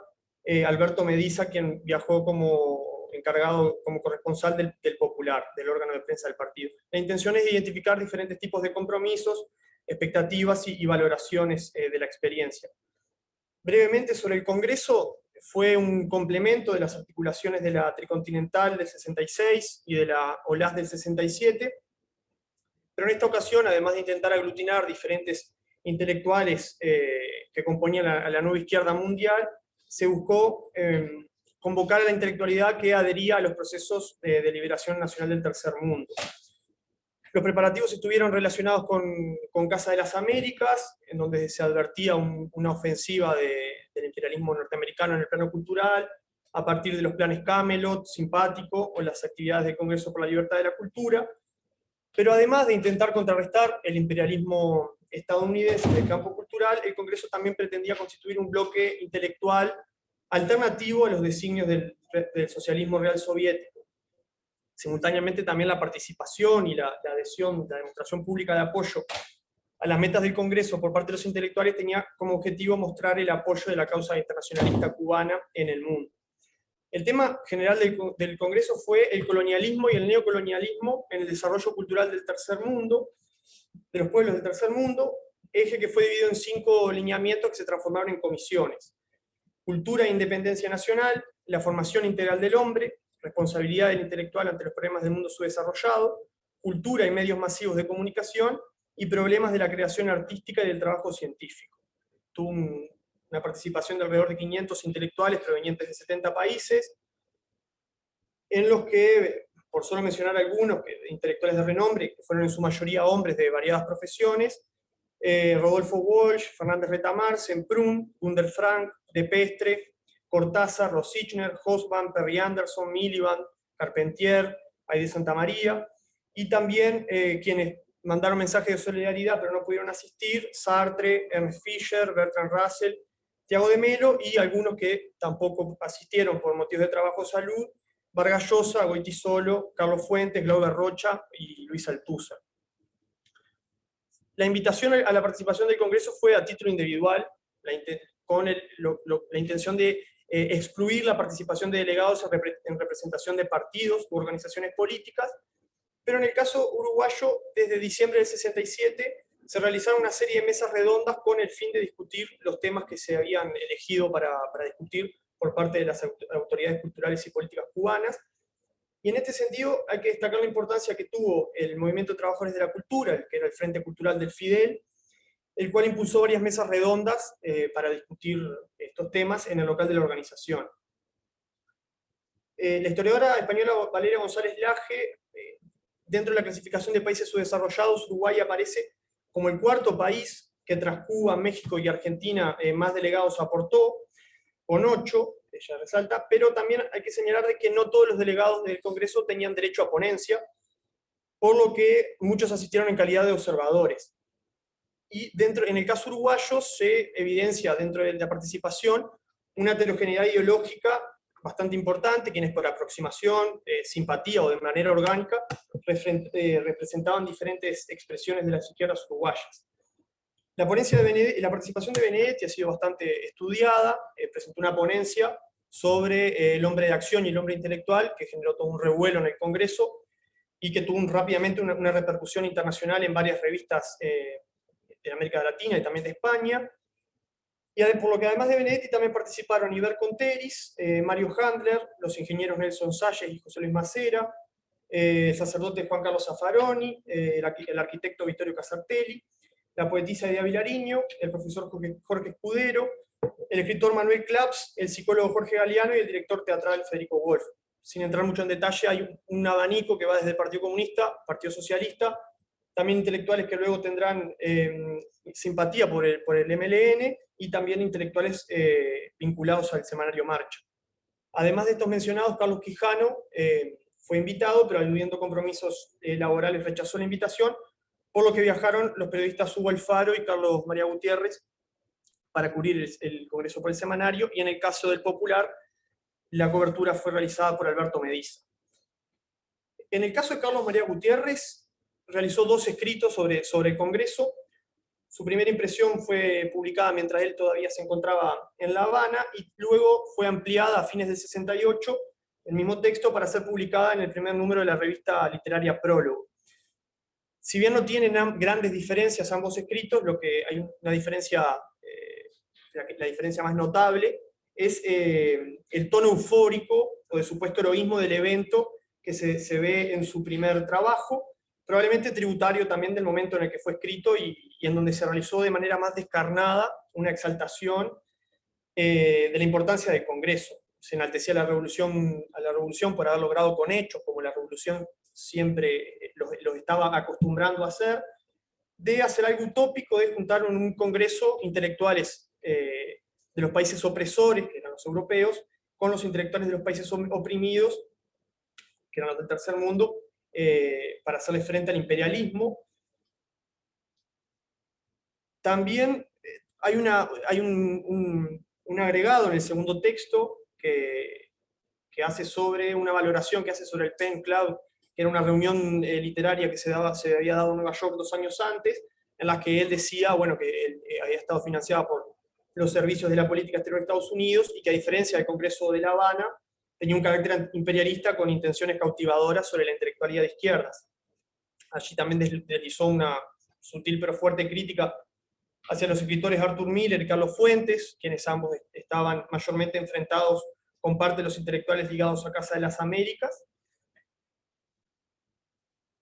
Alberto Mediza, quien viajó como encargado, como corresponsal del Popular, del órgano de prensa del partido. La intención es identificar diferentes tipos de compromisos, expectativas y valoraciones de la experiencia. Brevemente sobre el Congreso, fue un complemento de las articulaciones de la Tricontinental del 66 y de la OLAS del 67, pero en esta ocasión, además de intentar aglutinar diferentes intelectuales que componían a la nueva izquierda mundial, se buscó convocar a la intelectualidad que adhería a los procesos de liberación nacional del tercer mundo. Los preparativos estuvieron relacionados con Casa de las Américas, en donde se advertía una ofensiva del imperialismo norteamericano en el plano cultural, a partir de los planes Camelot, Simpático, o las actividades del Congreso por la Libertad de la Cultura, pero además de intentar contrarrestar el imperialismo estadounidense en el campo cultural, el Congreso también pretendía constituir un bloque intelectual alternativo a los designios del socialismo real soviético. Simultáneamente también la participación y la adhesión, la demostración pública de apoyo a las metas del Congreso por parte de los intelectuales tenía como objetivo mostrar el apoyo de la causa internacionalista cubana en el mundo. El tema general del Congreso fue el colonialismo y el neocolonialismo en el desarrollo cultural del tercer mundo, de los pueblos del tercer mundo, eje que fue dividido en 5 lineamientos que se transformaron en comisiones: cultura e independencia nacional, la formación integral del hombre, responsabilidad del intelectual ante los problemas del mundo subdesarrollado, cultura y medios masivos de comunicación, y problemas de la creación artística y del trabajo científico. Tuvo una participación de alrededor de 500 intelectuales provenientes de 70 países, en los que, por solo mencionar algunos, intelectuales de renombre, que fueron en su mayoría hombres de variadas profesiones, Rodolfo Walsh, Fernández Retamar, Semprún, Gunder Frank, De Pestre, Cortázar, Rosichner, Hobsbawm, Perry Anderson, Miliband, Carpentier, Aide Santamaría, y también quienes mandaron mensajes de solidaridad pero no pudieron asistir: Sartre, Ernst Fischer, Bertrand Russell, Thiago de Mello, y algunos que tampoco asistieron por motivos de trabajo o salud: Vargas Llosa, Goytisolo, Carlos Fuentes, Glauber Rocha y Luis Althusser. La invitación a la participación del Congreso fue a título individual, con la intención de excluir la participación de delegados en representación de partidos u organizaciones políticas, pero en el caso uruguayo, desde diciembre del 67, se realizaron una serie de mesas redondas con el fin de discutir los temas que se habían elegido para discutir por parte de las autoridades culturales y políticas cubanas. Y en este sentido hay que destacar la importancia que tuvo el Movimiento de Trabajadores de la Cultura, que era el Frente Cultural del Fidel, el cual impulsó varias mesas redondas para discutir estos temas en el local de la organización. La historiadora española Valeria González Laje, dentro de la clasificación de países subdesarrollados, Uruguay aparece como el cuarto país que tras Cuba, México y Argentina más delegados aportó, con 8, ella resalta, pero también hay que señalar de que no todos los delegados del Congreso tenían derecho a ponencia, por lo que muchos asistieron en calidad de observadores. Y en el caso uruguayo se evidencia dentro de la participación una heterogeneidad ideológica bastante importante, quienes por aproximación, simpatía o de manera orgánica representaban diferentes expresiones de las izquierdas uruguayas. La participación de Benedetti ha sido bastante estudiada, presentó una ponencia sobre el hombre de acción y el hombre intelectual, que generó todo un revuelo en el Congreso, y que tuvo rápidamente una repercusión internacional en varias revistas de América Latina y también de España. Y por lo que además de Benedetti también participaron Iber Conteris, Mario Handler, los ingenieros Nelson Salles y José Luis Macera, el sacerdote Juan Carlos Zaffaroni, el arquitecto Vittorio Casartelli, la poetisa Edith Vilariño, el profesor Jorge Escudero, el escritor Manuel Claps, el psicólogo Jorge Galeano y el director teatral Federico Wolf. Sin entrar mucho en detalle, hay un abanico que va desde el Partido Comunista, Partido Socialista, también intelectuales que luego tendrán simpatía por el MLN, y también intelectuales vinculados al semanario Marcha. Además de estos mencionados, Carlos Quijano fue invitado, pero aludiendo compromisos laborales rechazó la invitación, por lo que viajaron los periodistas Hugo Alfaro y Carlos María Gutiérrez para cubrir el Congreso por el semanario, y en el caso del Popular, la cobertura fue realizada por Alberto Mediza. En el caso de Carlos María Gutiérrez, realizó 2 escritos sobre el Congreso. Su primera impresión fue publicada mientras él todavía se encontraba en La Habana, y luego fue ampliada a fines del 68, el mismo texto, para ser publicada en el primer número de la revista literaria Prólogo. Si bien no tienen grandes diferencias ambos escritos, lo que hay una diferencia, la diferencia más notable, es el tono eufórico o de supuesto heroísmo del evento que se ve en su primer trabajo, probablemente tributario también del momento en el que fue escrito y en donde se realizó de manera más descarnada una exaltación de la importancia del Congreso. Se enaltecía a la revolución por haber logrado con hechos, como la revolución siempre los estaba acostumbrando a hacer, de hacer algo utópico, de juntar en un Congreso intelectuales de los países opresores, que eran los europeos, con los intelectuales de los países oprimidos, que eran los del tercer mundo, para hacerle frente al imperialismo. También hay un agregado en el segundo texto que hace sobre una valoración que hace sobre el Pen Club, que era una reunión literaria que se había dado en Nueva York 2 años antes, en la que él decía, bueno, que él había estado financiada por los servicios de la política exterior de Estados Unidos, y que a diferencia del Congreso de La Habana, tenía un carácter imperialista con intenciones cautivadoras sobre la intelectualidad de izquierdas. Allí también deslizó una sutil pero fuerte crítica hacia los escritores Arthur Miller y Carlos Fuentes, quienes ambos estaban mayormente enfrentados con parte de los intelectuales ligados a Casa de las Américas.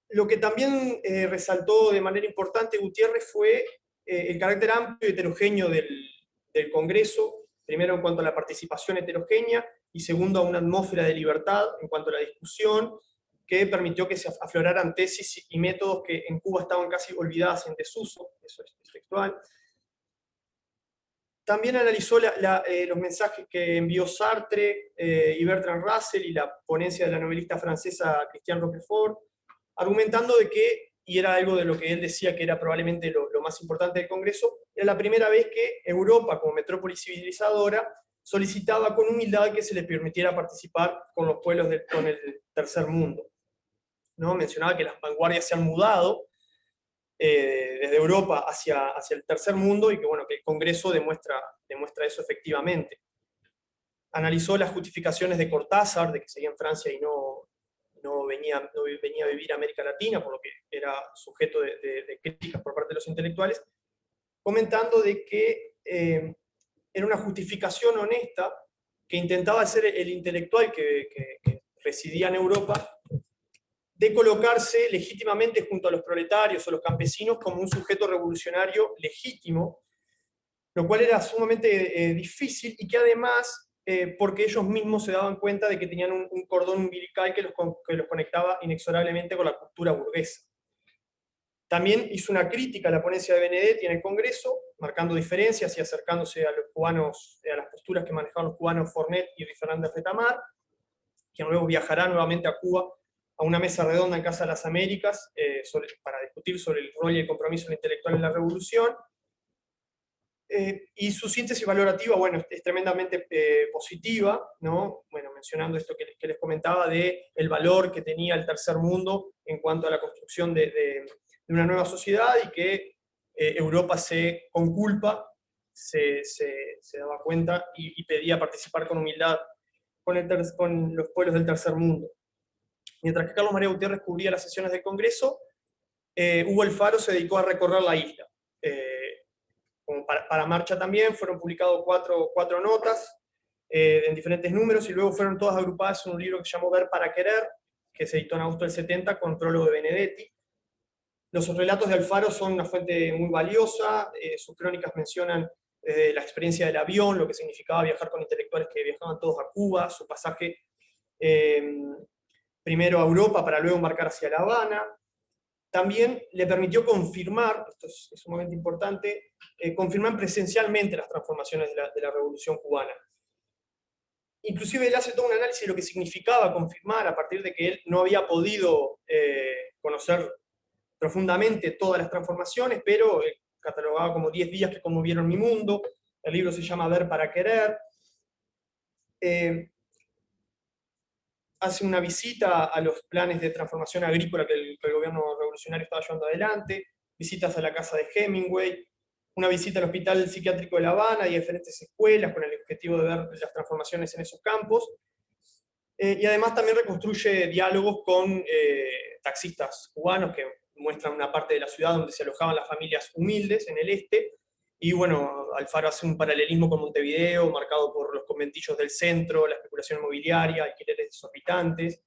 Lo que también resaltó de manera importante Gutiérrez fue el carácter amplio y heterogéneo del Congreso, primero en cuanto a la participación heterogénea, y segundo a una atmósfera de libertad en cuanto a la discusión, que permitió que se afloraran tesis y métodos que en Cuba estaban casi olvidadas en desuso, eso es textual. También analizó los mensajes que envió Sartre y Bertrand Russell y la ponencia de la novelista francesa Christiane Roquefort, argumentando de que, y era algo de lo que él decía que era probablemente lo más importante del Congreso, era la primera vez que Europa, como metrópoli civilizadora, solicitaba con humildad que se les permitiera participar con los pueblos con el tercer mundo. ¿No? Mencionaba que las vanguardias se han mudado desde Europa hacia el tercer mundo, y que, bueno, que el Congreso demuestra eso efectivamente. Analizó las justificaciones de Cortázar, de que seguía en Francia y no no venía a vivir a América Latina, por lo que era sujeto de críticas por parte de los intelectuales, comentando de que era una justificación honesta que intentaba hacer el intelectual que residía en Europa, de colocarse legítimamente junto a los proletarios o los campesinos como un sujeto revolucionario legítimo, lo cual era sumamente difícil, y que además, porque ellos mismos se daban cuenta de que tenían un cordón umbilical que los conectaba inexorablemente con la cultura burguesa. También hizo una crítica a la ponencia de Benedetti en el Congreso, marcando diferencias y acercándose a los cubanos, a las posturas que manejaban los cubanos Fornet y Fernández Retamar, quien luego viajará nuevamente a Cuba a una mesa redonda en Casa de las Américas para discutir sobre el rol y el compromiso intelectual en la revolución. Y su síntesis valorativa, bueno, es tremendamente positiva, ¿no? Bueno, mencionando esto que les comentaba de el valor que tenía el tercer mundo en cuanto a la construcción de una nueva sociedad, y que Europa con culpa se daba cuenta y pedía participar con humildad con los pueblos del tercer mundo. Mientras que Carlos María Gutiérrez cubría las sesiones del Congreso, Hugo Alfaro se dedicó a recorrer la isla. Como para Marcha también fueron publicadas cuatro notas en diferentes números, y luego fueron todas agrupadas en un libro que se llamó Ver para Querer, que se editó en agosto del 70 con prólogo de Benedetti. Los relatos de Alfaro son una fuente muy valiosa, sus crónicas mencionan la experiencia del avión, lo que significaba viajar con intelectuales que viajaban todos a Cuba, su pasaje primero a Europa para luego embarcar hacia La Habana. También le permitió confirmar, esto es sumamente importante, confirmar presencialmente las transformaciones de la Revolución Cubana. Inclusive él hace todo un análisis de lo que significaba confirmar, a partir de que él no había podido conocer profundamente todas las transformaciones, pero catalogaba como 10 días que conmovieron mi mundo. El libro se llama Ver para Querer. Hace una visita a los planes de transformación agrícola que el gobierno revolucionario estaba llevando adelante, visitas a la casa de Hemingway, una visita al Hospital Psiquiátrico de La Habana y a diferentes escuelas con el objetivo de ver las transformaciones en esos campos. Y además también reconstruye diálogos con taxistas cubanos que muestran una parte de la ciudad donde se alojaban las familias humildes en el este. Y bueno, Alfaro hace un paralelismo con Montevideo, marcado por los conventillos del centro, la especulación inmobiliaria, alquileres desorbitantes.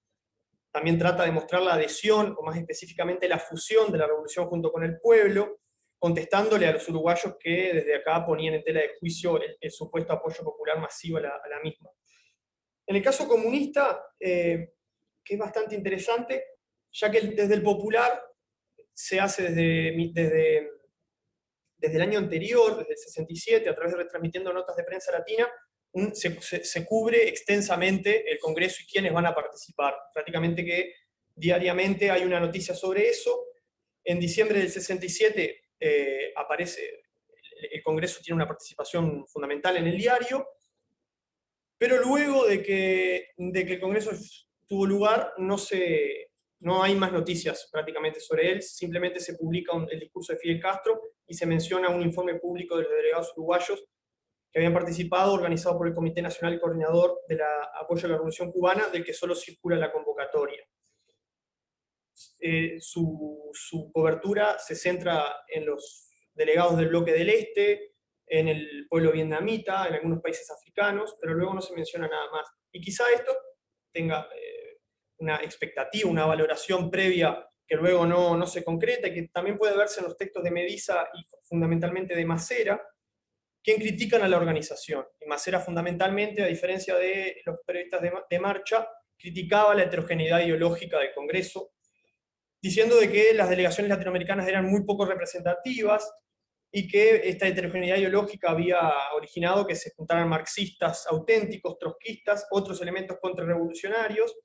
También trata de mostrar la adhesión, o más específicamente la fusión de la revolución junto con el pueblo, contestándole a los uruguayos que desde acá ponían en tela de juicio el supuesto apoyo popular masivo a la misma. En el caso comunista, que es bastante interesante, ya que desde el popular se hace desde el año anterior, desde el 67, a través de retransmitiendo notas de prensa latina, se cubre extensamente el Congreso y quiénes van a participar. Prácticamente que diariamente hay una noticia sobre eso. En diciembre del 67 aparece, el Congreso tiene una participación fundamental en el diario, pero luego de que el Congreso tuvo lugar, no hay más noticias prácticamente sobre él, simplemente se publica el discurso de Fidel Castro y se menciona un informe público de los delegados uruguayos que habían participado, organizado por el Comité Nacional y Coordinador de Apoyo a la Revolución Cubana, del que solo circula la convocatoria. Su cobertura se centra en los delegados del bloque del Este, en el pueblo vietnamita, en algunos países africanos, pero luego no se menciona nada más. Y quizá esto tenga una expectativa, una valoración previa que luego no se concreta, y que también puede verse en los textos de Mediza y fundamentalmente de Macera, quien critican a la organización. Y Macera fundamentalmente, a diferencia de los periodistas de Marcha, criticaba la heterogeneidad ideológica del Congreso, diciendo de que las delegaciones latinoamericanas eran muy poco representativas, y que esta heterogeneidad ideológica había originado que se juntaran marxistas auténticos, trotskistas, otros elementos contrarrevolucionarios,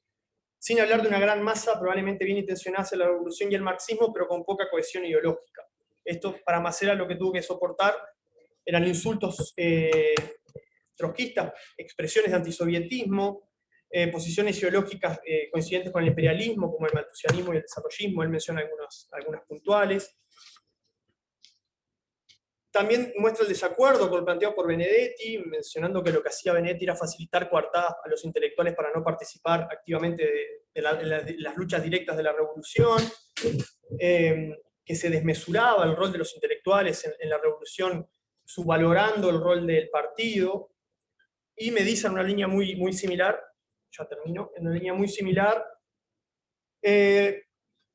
sin hablar de una gran masa probablemente bien intencionada hacia la revolución y el marxismo, pero con poca cohesión ideológica. Esto para Macera lo que tuvo que soportar eran insultos trotskistas, expresiones de antisovietismo, posiciones ideológicas coincidentes con el imperialismo, como el malthusianismo y el desarrollismo. Él menciona algunas puntuales. También muestra el desacuerdo con lo planteado por Benedetti, mencionando que lo que hacía Benedetti era facilitar coartadas a los intelectuales para no participar activamente las luchas directas de la revolución, que se desmesuraba el rol de los intelectuales en la revolución, subvalorando el rol del partido, y Mediza en una línea muy similar, ya termino, en una línea muy similar,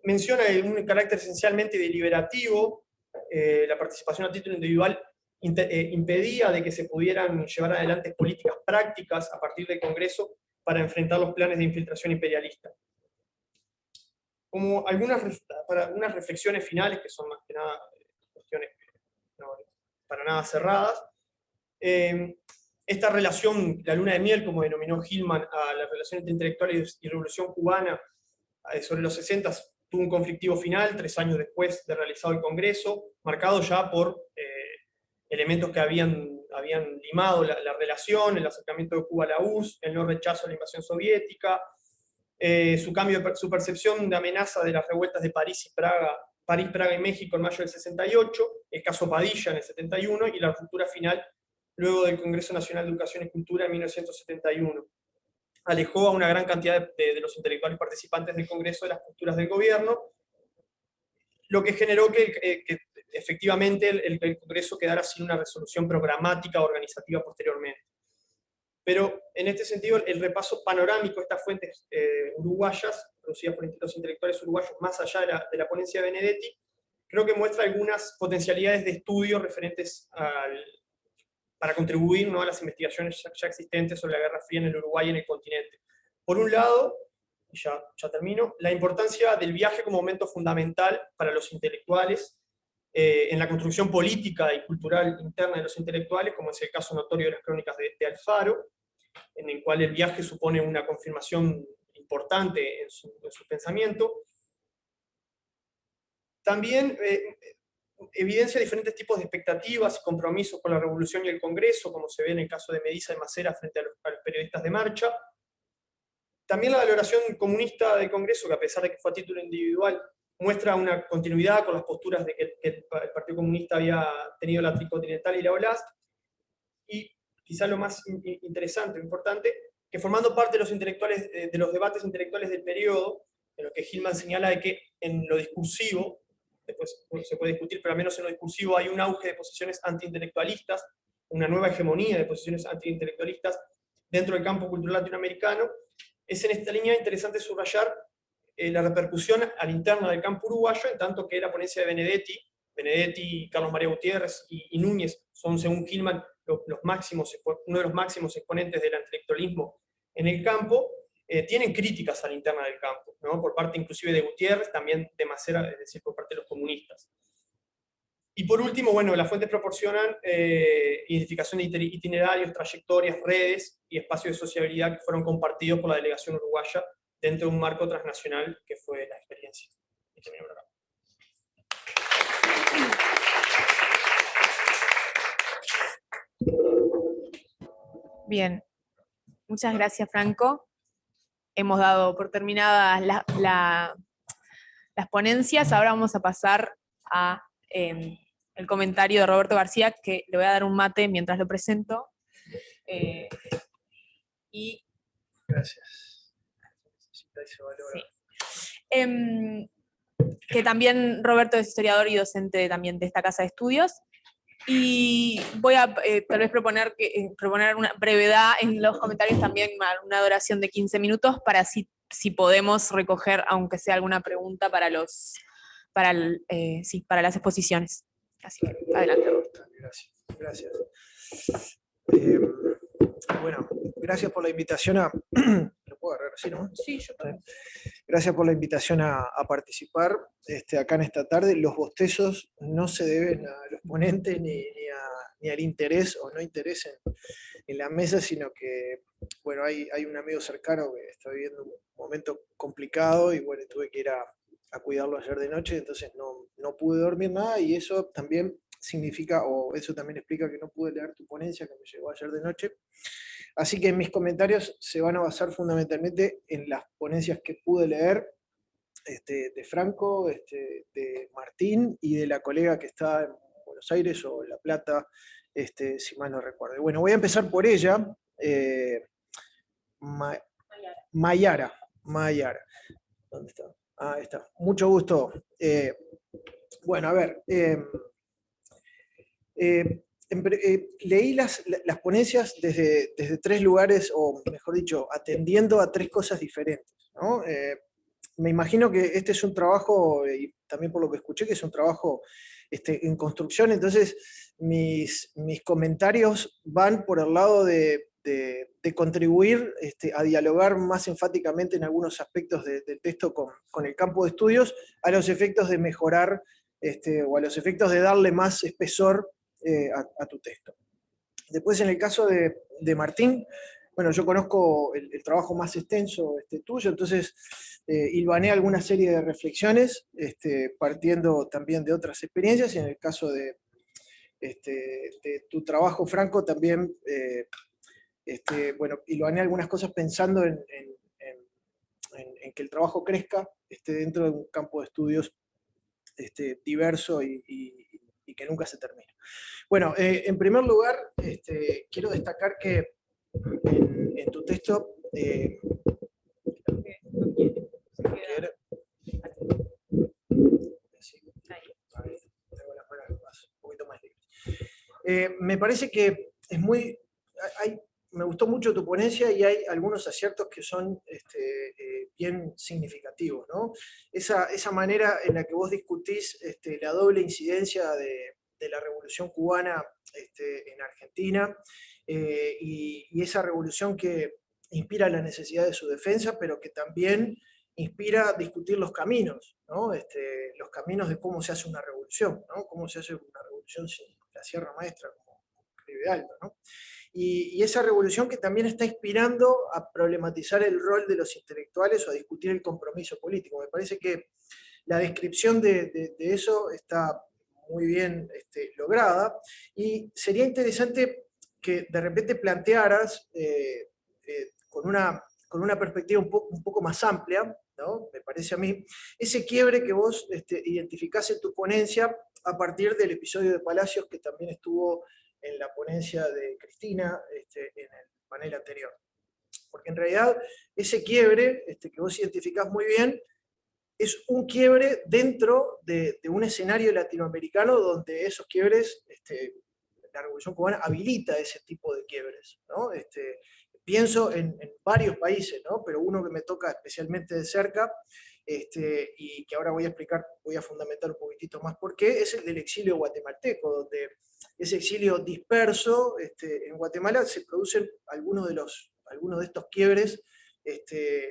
menciona un carácter esencialmente deliberativo. La participación a título individual impedía de que se pudieran llevar adelante políticas prácticas a partir del Congreso para enfrentar los planes de infiltración imperialista. Como algunas reflexiones finales, que son más que nada cuestiones no, para nada cerradas, esta relación, la luna de miel, como denominó Hillman a la relación entre intelectuales y revolución cubana sobre los 60, tuvo un conflictivo final 3 años después de realizado el Congreso, marcado ya por elementos que habían limado la relación, el acercamiento de Cuba a la URSS, el no rechazo a la invasión soviética, su percepción de amenaza de las revueltas de París, Praga y México en mayo del 68, el caso Padilla en el 71 y la ruptura final luego del Congreso Nacional de Educación y Cultura en 1971. Alejó a una gran cantidad de los intelectuales participantes del Congreso de las posturas del gobierno, lo que generó que efectivamente el Congreso quedara sin una resolución programática o organizativa posteriormente. Pero en este sentido, el repaso panorámico de estas fuentes uruguayas, producidas por los intelectuales uruguayos, más allá de la ponencia de Benedetti, creo que muestra algunas potencialidades de estudio referentes para contribuir, ¿no?, a las investigaciones ya existentes sobre la Guerra Fría en el Uruguay y en el continente. Por un lado, y ya termino, la importancia del viaje como momento fundamental para los intelectuales en la construcción política y cultural interna de los intelectuales, como es el caso notorio de las crónicas de Alfaro, en el cual el viaje supone una confirmación importante en su pensamiento. También evidencia diferentes tipos de expectativas y compromisos con la revolución y el Congreso, como se ve en el caso de Mediza y Macera frente a los periodistas de marcha. También la valoración comunista del Congreso, que a pesar de que fue a título individual, muestra una continuidad con las posturas de que el Partido Comunista había tenido la Tricontinental y la Oblast. Y quizá lo más interesante, importante, que formando parte de los intelectuales, de los debates intelectuales del periodo, en lo que Hillman señala de que en lo discursivo, después se puede discutir, pero al menos en lo discursivo hay un auge de posiciones antiintelectualistas, una nueva hegemonía de posiciones antiintelectualistas dentro del campo cultural latinoamericano. Es en esta línea interesante subrayar la repercusión al interno del campo uruguayo, en tanto que la ponencia de Benedetti, Carlos María Gutiérrez y Núñez son, según Hillman, uno de los máximos exponentes del intelectualismo en el campo, tienen críticas a la interna del campo, ¿no?, por parte inclusive de Gutiérrez, también de Macera, es decir, por parte de los comunistas. Y por último, bueno, las fuentes proporcionan identificación de itinerarios, trayectorias, redes y espacios de sociabilidad que fueron compartidos por la delegación uruguaya dentro de un marco transnacional que fue la experiencia. Bien, muchas gracias, Franco. Hemos dado por terminadas las ponencias. Ahora vamos a pasar a el comentario de Roberto García, que le voy a dar un mate mientras lo presento. Gracias. Sí. Que también Roberto es historiador y docente también de esta casa de estudios. Y voy a tal vez proponer una brevedad en los comentarios, también una duración de 15 minutos, para si podemos recoger, aunque sea alguna pregunta para las exposiciones. Así que adelante, Roberto. Gracias. Bueno, gracias por la invitación a... ¿Lo puedo agarrar así, no? Sí, yo también. Gracias por la invitación a participar acá en esta tarde. Los bostezos no se deben a los ponentes ni al interés o no interés en la mesa, sino que, bueno, hay un amigo cercano que está viviendo un momento complicado y, bueno, tuve que ir a cuidarlo ayer de noche, entonces no pude dormir nada, y eso también significa, o eso también explica que no pude leer tu ponencia que me llegó ayer de noche. Así que mis comentarios se van a basar fundamentalmente en las ponencias que pude leer, de Franco, de Martín y de la colega que está en Buenos Aires o La Plata, si mal no recuerdo. Bueno, voy a empezar por ella, Mayara Mayara. ¿Dónde está? Ah, ahí está. Mucho gusto. Bueno, a ver. Leí las ponencias desde 3 lugares, o mejor dicho, atendiendo a 3 cosas diferentes, ¿no? Me imagino que este es un trabajo, y también por lo que escuché, que es un trabajo en construcción, entonces mis comentarios van por el lado de contribuir a dialogar más enfáticamente en algunos aspectos del texto con el campo de estudios, a los efectos de mejorar, o a los efectos de darle más espesor a tu texto. Después, en el caso de Martín, bueno, yo conozco el trabajo más extenso tuyo, entonces hilvané alguna serie de reflexiones, partiendo también de otras experiencias, y en el caso de tu trabajo, Franco, también, bueno, hilvané algunas cosas pensando en que el trabajo crezca dentro de un campo de estudios diverso y que nunca se termina. Bueno, en primer lugar, quiero destacar que en tu texto me parece que es muy... me gustó mucho tu ponencia y hay algunos aciertos que son bien significativos, ¿no? Esa manera en la que vos discutís la doble incidencia de la Revolución Cubana en Argentina, y esa revolución que inspira la necesidad de su defensa, pero que también inspira discutir los caminos, ¿no? Los caminos de cómo se hace una revolución, ¿no? Cómo se hace una revolución sin la Sierra Maestra, como escribe Aldo, ¿no? Y esa revolución que también está inspirando a problematizar el rol de los intelectuales o a discutir el compromiso político. Me parece que la descripción de eso está muy bien lograda, y sería interesante que de repente plantearas con una perspectiva un poco más amplia, ¿no? Me parece a mí, ese quiebre que vos identificás en tu ponencia a partir del episodio de Palacios, que también estuvo en la ponencia de Cristina en el panel anterior. Porque en realidad ese quiebre que vos identificás muy bien es un quiebre dentro de un escenario latinoamericano donde esos quiebres, la Revolución Cubana habilita ese tipo de quiebres, ¿no? Pienso en varios países, ¿no? Pero uno que me toca especialmente de cerca, y que ahora voy a explicar, voy a fundamentar un poquitito más por qué, es el del exilio guatemalteco, donde ese exilio disperso, en Guatemala se producen algunos de estos quiebres.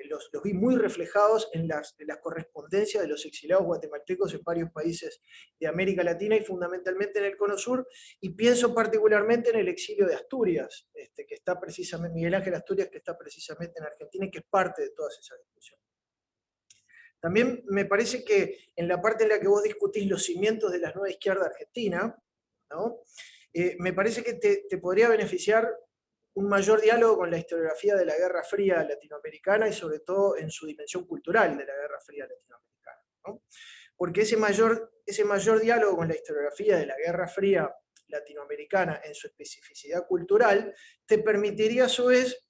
Los vi muy reflejados en las correspondencias de los exiliados guatemaltecos en varios países de América Latina y fundamentalmente en el Cono Sur, y pienso particularmente en el exilio de Asturias, que está precisamente, Miguel Ángel Asturias, que está precisamente en Argentina y que es parte de todas esas discusiones. También me parece que en la parte en la que vos discutís los cimientos de la nueva izquierda argentina, ¿no? Me parece que te podría beneficiar un mayor diálogo con la historiografía de la Guerra Fría latinoamericana y sobre todo en su dimensión cultural de la Guerra Fría latinoamericana, ¿no? Porque ese mayor diálogo con la historiografía de la Guerra Fría latinoamericana en su especificidad cultural te permitiría a su vez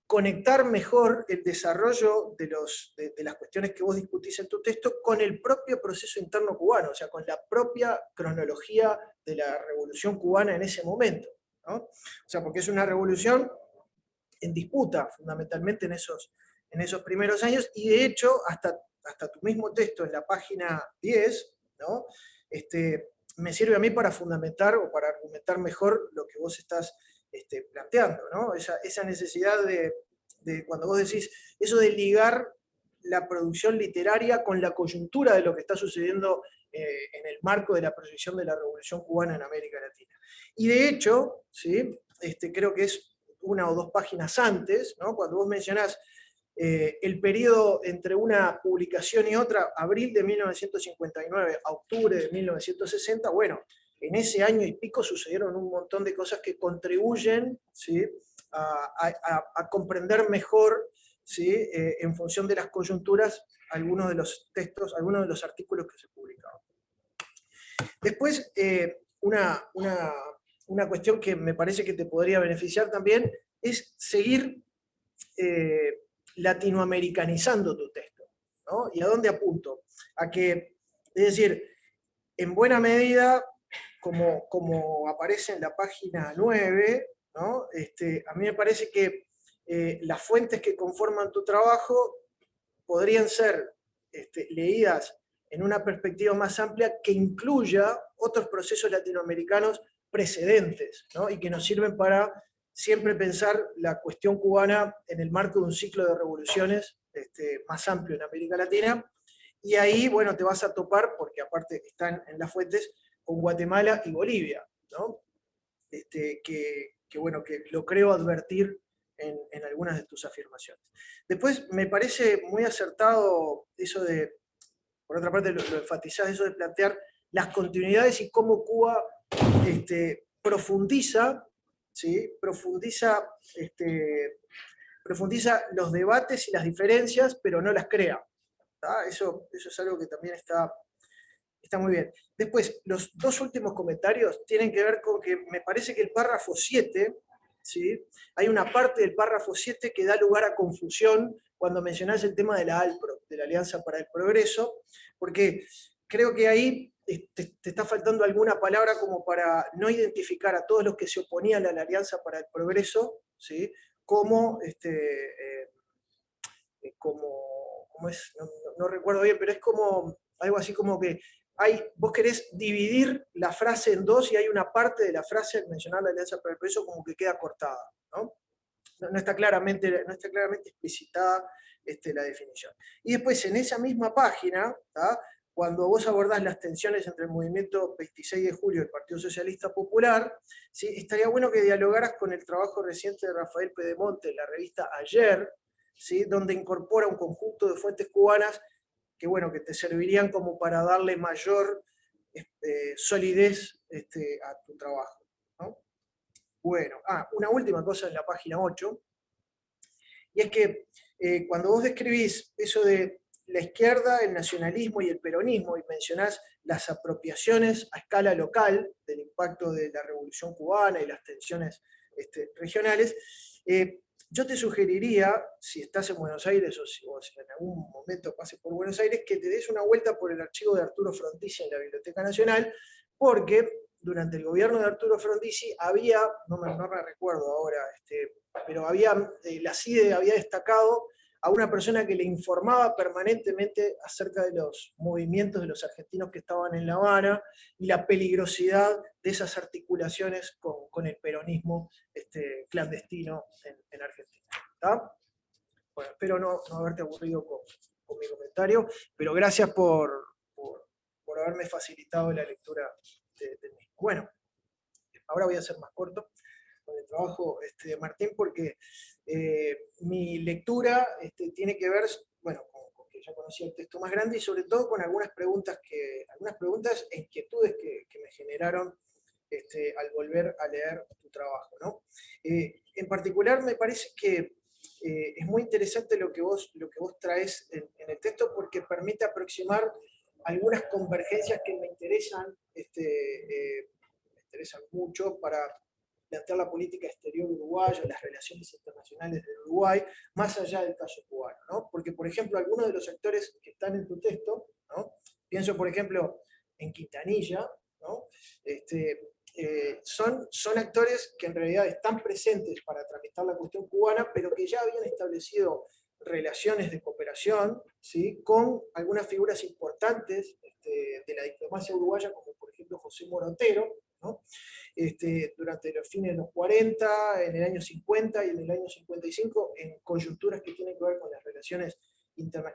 conectar mejor el desarrollo de las cuestiones que vos discutís en tu texto con el propio proceso interno cubano, o sea, con la propia cronología de la Revolución Cubana en ese momento, ¿no? O sea, porque es una revolución en disputa, fundamentalmente en esos primeros años, y de hecho, hasta tu mismo texto en la página 10, ¿no? Me sirve a mí para fundamentar o para argumentar mejor lo que vos estás planteando, ¿no? Esa necesidad de, cuando vos decís, eso de ligar la producción literaria con la coyuntura de lo que está sucediendo en el marco de la proyección de la Revolución Cubana en América Latina. Y de hecho, ¿sí? Creo que es 1 o 2 páginas antes, ¿no? Cuando vos mencionás el periodo entre una publicación y otra, abril de 1959 a octubre de 1960, bueno, en ese año y pico sucedieron un montón de cosas que contribuyen, ¿sí? a comprender mejor, ¿sí? En función de las coyunturas, algunos de los textos, algunos de los artículos que se publicaban. Después, una cuestión que me parece que te podría beneficiar también es seguir latinoamericanizando tu texto, ¿no? ¿Y a dónde apunto? A que, es decir, en buena medida, como aparece en la página 9, ¿no? A mí me parece que las fuentes que conforman tu trabajo podrían ser leídas en una perspectiva más amplia que incluya otros procesos latinoamericanos precedentes, ¿no? Y que nos sirven para siempre pensar la cuestión cubana en el marco de un ciclo de revoluciones más amplio en América Latina. Y ahí, bueno, te vas a topar, porque aparte están en las fuentes, con Guatemala y Bolivia, ¿no? Bueno, que lo creo advertir en algunas de tus afirmaciones. Después, me parece muy acertado eso de, por otra parte, lo enfatizás, eso de plantear las continuidades y cómo Cuba profundiza, ¿sí? Profundiza los debates y las diferencias, pero no las crea. Eso es algo que también está muy bien. Después, los dos últimos comentarios tienen que ver con que me parece que el párrafo 7, ¿sí? Hay una parte del párrafo 7 que da lugar a confusión cuando mencionás el tema de la ALPRO, de la Alianza para el Progreso, porque creo que ahí te está faltando alguna palabra como para no identificar a todos los que se oponían a la Alianza para el Progreso, ¿sí? ¿Cómo es? No recuerdo bien, pero es como algo así como que vos querés dividir la frase en dos y hay una parte de la frase al mencionar la Alianza para el Progreso como que queda cortada, ¿no? No está claramente explicitada la definición. Y después en esa misma página, ¿tá? Cuando vos abordás las tensiones entre el movimiento 26 de julio y el Partido Socialista Popular, ¿sí? Estaría bueno que dialogaras con el trabajo reciente de Rafael Pedemonte en la revista Ayer, ¿sí? Donde incorpora un conjunto de fuentes cubanas que, bueno, que te servirían como para darle mayor solidez a tu trabajo, ¿no? Bueno, una última cosa en la página 8, y es que cuando vos describís eso de la izquierda, el nacionalismo y el peronismo, y mencionás las apropiaciones a escala local del impacto de la Revolución Cubana y las tensiones regionales, yo te sugeriría, si estás en Buenos Aires o si vos en algún momento pases por Buenos Aires, que te des una vuelta por el archivo de Arturo Frondizi en la Biblioteca Nacional, porque durante el gobierno de Arturo Frondizi había, no me recuerdo ahora, pero la CIDE había destacado a una persona que le informaba permanentemente acerca de los movimientos de los argentinos que estaban en La Habana y la peligrosidad de esas articulaciones con el peronismo clandestino en Argentina. ¿Está? Bueno, espero no haberte aburrido con mi comentario, pero gracias por haberme facilitado la lectura del mismo. Bueno, ahora voy a ser más corto con el trabajo de Martín, porque mi lectura tiene que ver, bueno, con que ya conocía el texto más grande y sobre todo con algunas preguntas e inquietudes que me generaron al volver a leer tu trabajo, ¿no? En particular me parece que es muy interesante lo que vos traes en el texto, porque permite aproximar algunas convergencias que me interesan mucho para plantear la política exterior uruguaya, las relaciones internacionales del Uruguay, más allá del caso cubano, ¿no? Porque, por ejemplo, algunos de los actores que están en tu texto, ¿no? Pienso, por ejemplo, en Quintanilla, ¿no? Son actores que en realidad están presentes para tramitar la cuestión cubana, pero que ya habían establecido relaciones de cooperación, ¿sí? Con algunas figuras importantes de la diplomacia uruguaya, como por ejemplo José Morotero, ¿no? Durante los fines de los 40, en el año 50 y en el año 55, en coyunturas que tienen que ver con las relaciones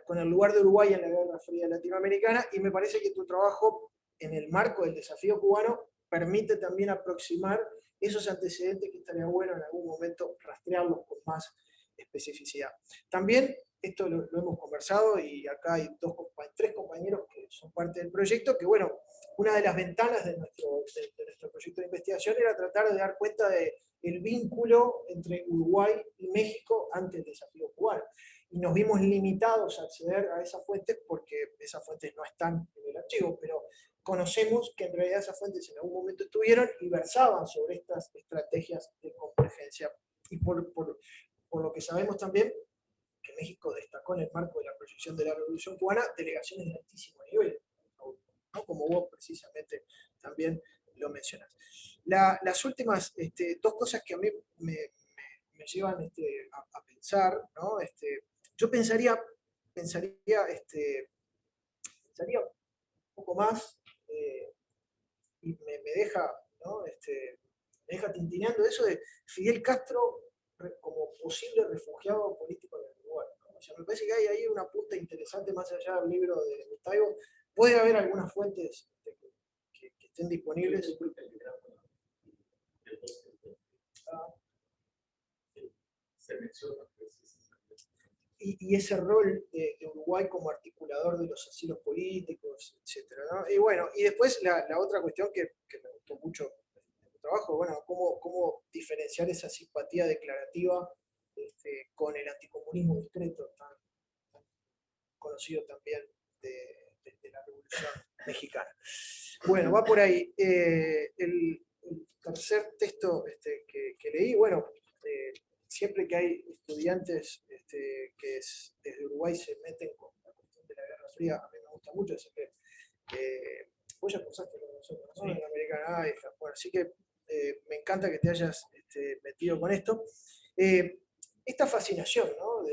con el lugar de Uruguay en la Guerra Fría Latinoamericana, y me parece que tu trabajo en el marco del desafío cubano permite también aproximar esos antecedentes que estaría bueno en algún momento rastrearlos con más especificidad. También, esto lo hemos conversado y acá hay tres compañeros que son parte del proyecto, que bueno, una de las ventanas de nuestro proyecto de investigación era tratar de dar cuenta del vínculo entre Uruguay y México ante el desafío cubano. Y nos vimos limitados a acceder a esas fuentes porque esas fuentes no están en el archivo, pero conocemos que en realidad esas fuentes en algún momento estuvieron y versaban sobre estas estrategias de convergencia. Y por lo que sabemos también, que México destacó en el marco de la proyección de la Revolución Cubana delegaciones de altísimo nivel, ¿no? Como vos precisamente también lo mencionás. Las últimas dos cosas que a mí me llevan a pensar, ¿no? Yo pensaría un poco más, y me deja, ¿no? Me deja tintineando eso de Fidel Castro como posible refugiado político en el Uruguay, ¿no? O sea, me parece que hay ahí una punta interesante más allá del libro de Taibo. Puede haber algunas fuentes que estén disponibles. Y ese rol de Uruguay como articulador de los asilos políticos, etc., ¿no? Y bueno, y después la otra cuestión que me gustó mucho en tu trabajo, bueno, cómo diferenciar esa simpatía declarativa con el anticomunismo discreto, tan conocido también de la Revolución Mexicana. Bueno, va por ahí. El tercer texto que leí, bueno, siempre que hay estudiantes que desde Uruguay se meten con la cuestión de la Guerra Fría, a mí me gusta mucho, así que vos ya cursaste con nosotros, ¿no? En American Idol. Bueno, así que me encanta que te hayas metido con esto. Esta fascinación, ¿no?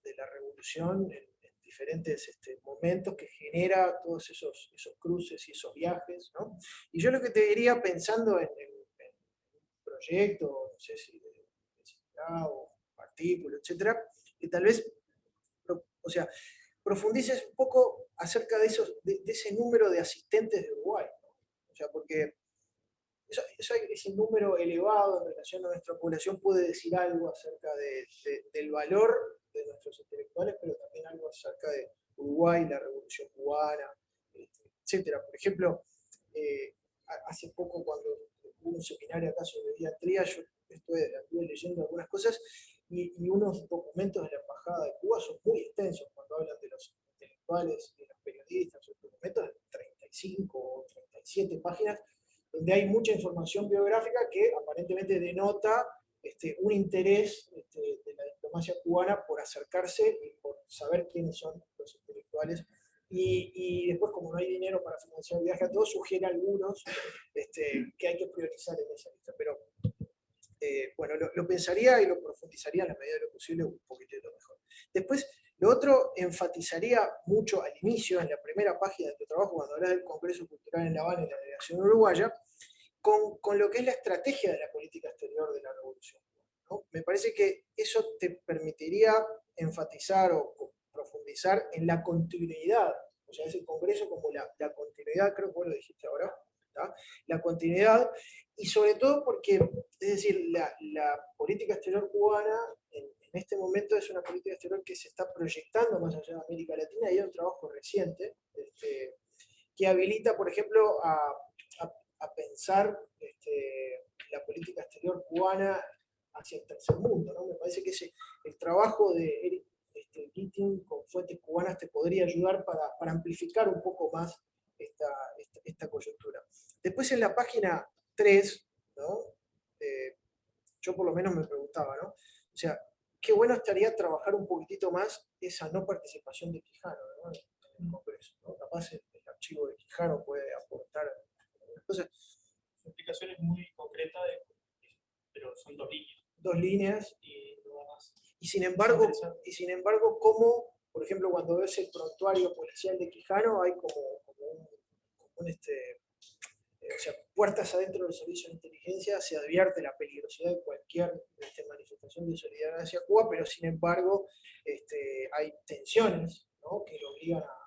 de la revolución en diferentes momentos que genera todos esos cruces y esos viajes, ¿no? Y yo lo que te diría, pensando en proyecto, no sé si de o artículo, etcétera, que tal vez, o sea, profundices un poco acerca de ese número de asistentes de Uruguay, ¿no? O sea, porque ese número elevado en relación a nuestra población puede decir algo acerca del valor de nuestros intelectuales, pero también algo acerca de Uruguay, la Revolución Cubana, etcétera. Por ejemplo, hace poco cuando hubo un seminario acá sobre pediatría, yo estuve leyendo algunas cosas y unos documentos de la Embajada de Cuba son muy extensos cuando hablan de los intelectuales, de los periodistas, son documentos de 35 o 37 páginas, donde hay mucha información biográfica que aparentemente denota un interés de la diplomacia cubana por acercarse y por saber quiénes son los intelectuales. Y después, como no hay dinero para financiar el viaje a todos, sugiere algunos que hay que priorizar en esa lista. Pero bueno, lo pensaría y lo profundizaría en la medida de lo posible un poquitito mejor. Después, lo otro, enfatizaría mucho al inicio, en la primera página de tu trabajo, cuando hablas del Congreso Cultural en La Habana y la delegación uruguaya, con lo que es la estrategia de la política exterior de la revolución, ¿no? Me parece que eso te permitiría enfatizar o profundizar en la continuidad, o sea, ese Congreso como la continuidad, creo que vos lo dijiste ahora, ¿tá? La continuidad, y sobre todo porque, es decir, la política exterior cubana en este momento es una política exterior que se está proyectando más allá de América Latina, y hay un trabajo reciente que habilita, por ejemplo, a pensar la política exterior cubana hacia el tercer mundo, ¿no? Me parece que el trabajo de Eric Keating con fuentes cubanas te podría ayudar para amplificar un poco más esta coyuntura. Después en la página 3, ¿no? Yo por lo menos me preguntaba, ¿no? O sea, qué bueno estaría trabajar un poquitito más esa no participación de Quijano, ¿no? En el Congreso, ¿no? Capaz el archivo de Quijano puede aportar cosas. Su explicación es muy concreta, pero son 2 líneas. 2 líneas. Y nada más. Y sin embargo, ¿cómo, por ejemplo, cuando ves el prontuario policial de Quijano, hay como un o sea, puertas adentro del servicio de inteligencia, se advierte la peligrosidad de cualquier manifestación de solidaridad hacia Cuba, pero sin embargo hay tensiones, ¿no? Que lo obligan a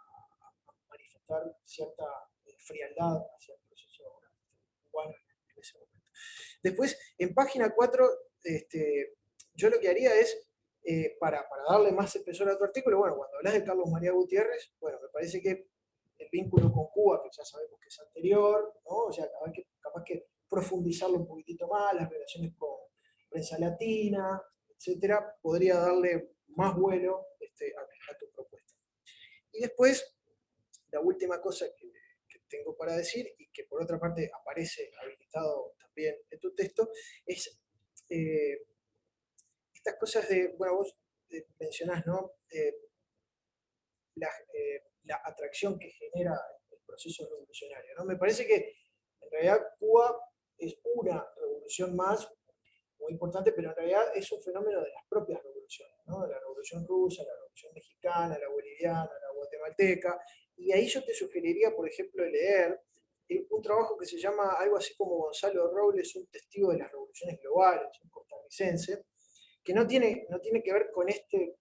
manifestar cierta frialdad hacia el proceso cubano en ese momento. Después, en página 4, yo lo que haría es, para darle más espesor a tu artículo, bueno, cuando hablas de Carlos María Gutiérrez, bueno, me parece que el vínculo con Cuba, que ya sabemos que es anterior, ¿no? O sea, capaz que profundizarlo un poquitito más, las relaciones con prensa latina, etcétera, podría darle más vuelo a tu propuesta. Y después, la última cosa que tengo para decir, y que por otra parte aparece habilitado también en tu texto, es estas cosas de, bueno, vos mencionás, ¿no? La atracción que genera el proceso revolucionario, ¿no? Me parece que en realidad Cuba es una revolución más, muy importante, pero en realidad es un fenómeno de las propias revoluciones, ¿no? La revolución rusa, la revolución mexicana, la boliviana, la guatemalteca, y ahí yo te sugeriría, por ejemplo, leer un trabajo que se llama algo así como Gonzalo Robles, un testigo de las revoluciones globales, un costarricense, que no tiene que ver con este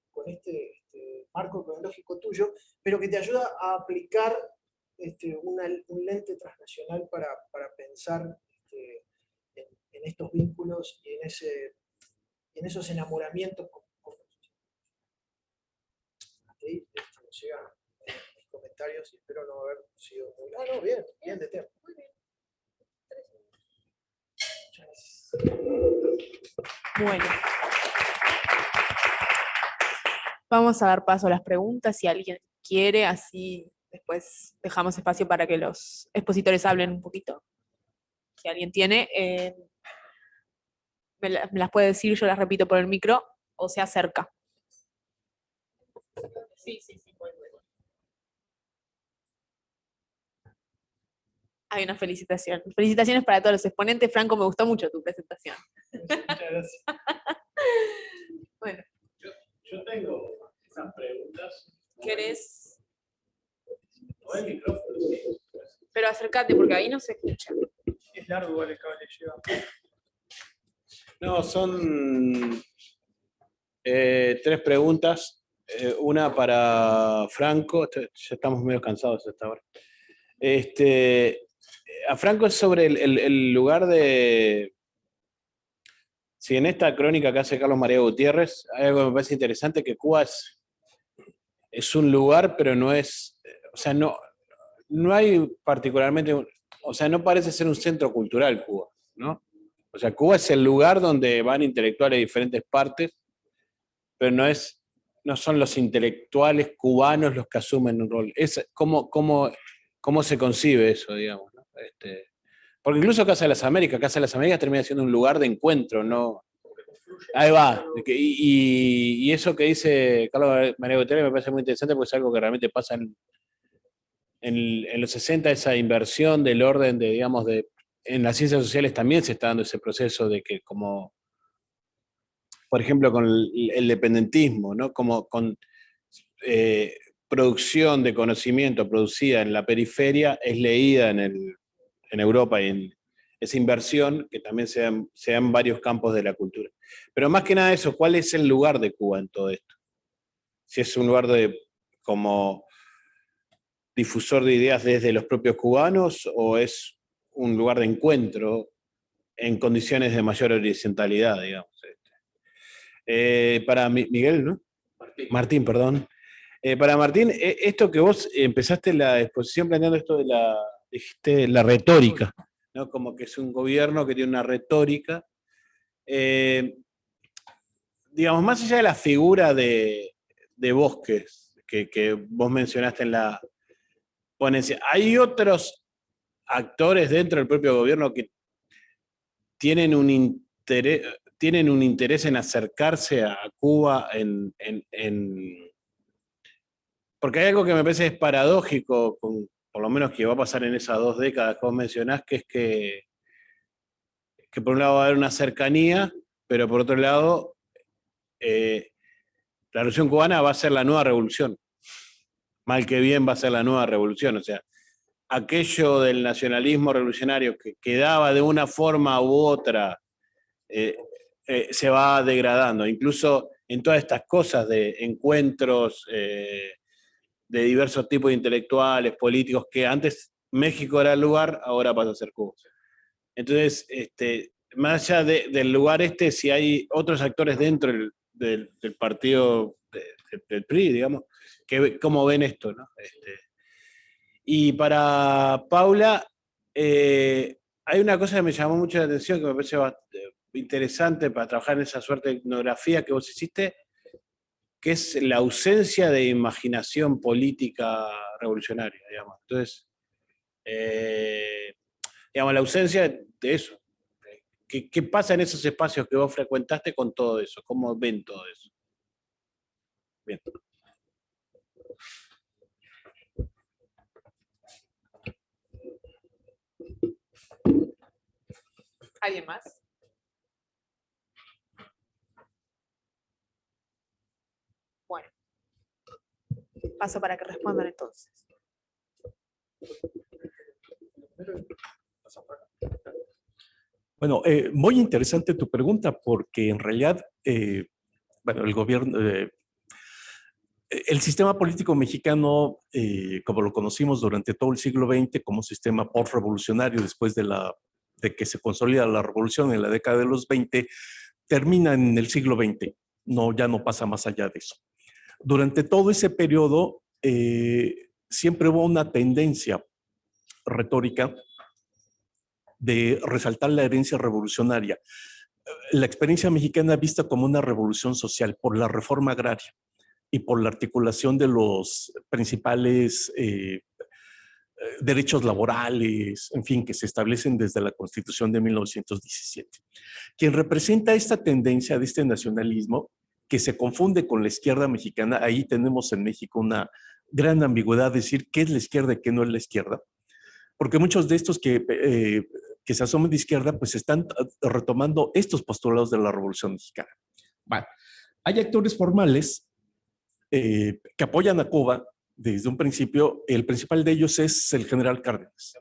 marco cronológico tuyo, pero que te ayuda a aplicar un lente transnacional para pensar en estos vínculos y en esos enamoramientos. Hasta ahí llegan mis comentarios y espero no haber sido muy... Ah, no, bien de tiempo. Muy bien. Bueno. Vamos a dar paso a las preguntas si alguien quiere, así después dejamos espacio para que los expositores hablen un poquito. Si alguien tiene, me las puede decir, yo las repito por el micro, o se acerca. Sí, muy bueno. Hay una felicitación. Felicitaciones para todos los exponentes. Franco, me gustó mucho tu presentación. Muchas gracias. Bueno. Yo tengo esas preguntas. ¿Querés? No hay micrófono, sí. Pero acércate, porque ahí no se escucha. Es largo igual el cable, lleva. No, son 3 preguntas. Una para Franco. Ya estamos medio cansados hasta ahora. A Franco es sobre el lugar de... Si en esta crónica que hace Carlos María Gutiérrez, hay algo que me parece interesante, que Cuba es un lugar, pero no es... O sea, no hay particularmente... O sea, no parece ser un centro cultural Cuba, ¿no? O sea, Cuba es el lugar donde van intelectuales de diferentes partes, pero no son los intelectuales cubanos los que asumen un rol. ¿Cómo se concibe eso, digamos, ¿no? Porque incluso Casa de las Américas termina siendo un lugar de encuentro, ¿no? Ahí va. Y eso que dice Carlos María Gutiérrez me parece muy interesante porque es algo que realmente pasa en los 60, esa inversión del orden de, digamos, en las ciencias sociales también se está dando ese proceso de que como, por ejemplo, con el dependentismo, ¿no? Como con producción de conocimiento producida en la periferia es leída en Europa y en esa inversión que también se da en varios campos de la cultura. Pero más que nada eso, ¿cuál es el lugar de Cuba en todo esto? Si es un lugar como difusor de ideas desde los propios cubanos o es un lugar de encuentro en condiciones de mayor horizontalidad, digamos. Para Miguel, ¿no? Martín, perdón. Para Martín, esto que vos empezaste la exposición planteando esto dijiste la retórica, ¿no? Como que es un gobierno que tiene una retórica. Digamos, más allá de la figura de Bosques que vos mencionaste en la ponencia, ¿hay otros actores dentro del propio gobierno que tienen un interés en acercarse a Cuba porque hay algo que me parece es paradójico, por lo menos que va a pasar en esas 2 décadas que vos mencionás, que es que por un lado va a haber una cercanía, pero por otro lado, la revolución cubana va a ser la nueva revolución. Mal que bien va a ser la nueva revolución. O sea, aquello del nacionalismo revolucionario que quedaba de una forma u otra, se va degradando. Incluso en todas estas cosas de encuentros de diversos tipos de intelectuales, políticos, que antes México era el lugar, ahora pasa a ser Cuba. Entonces, más allá del lugar si hay otros actores dentro del partido del PRI, digamos, cómo ven esto, ¿no? Y para Paula, hay una cosa que me llamó mucho la atención, que me parece interesante para trabajar en esa suerte de etnografía que vos hiciste, que es la ausencia de imaginación política revolucionaria, digamos. Entonces, digamos, la ausencia de eso. ¿Qué pasa en esos espacios que vos frecuentaste con todo eso? ¿Cómo ven todo eso? Bien. ¿Alguien más? Bueno, paso para que respondan entonces. Bueno, muy interesante tu pregunta, porque en realidad, bueno, el gobierno, el sistema político mexicano, como lo conocimos durante todo el siglo XX, como un sistema post-revolucionario después de que se consolida la revolución en la década de los 20, termina en el siglo XX. No, ya no pasa más allá de eso. Durante todo ese periodo, siempre hubo una tendencia retórica de resaltar la herencia revolucionaria. La experiencia mexicana vista como una revolución social por la reforma agraria y por la articulación de los principales derechos laborales, en fin, que se establecen desde la Constitución de 1917. Quien representa esta tendencia de este nacionalismo que se confunde con la izquierda mexicana, ahí tenemos en México una gran ambigüedad de decir qué es la izquierda y qué no es la izquierda, porque muchos de estos que se asoman de izquierda, pues están retomando estos postulados de la Revolución Mexicana. Bueno, hay actores formales que apoyan a Cuba desde un principio. El principal de ellos es el general Cárdenas.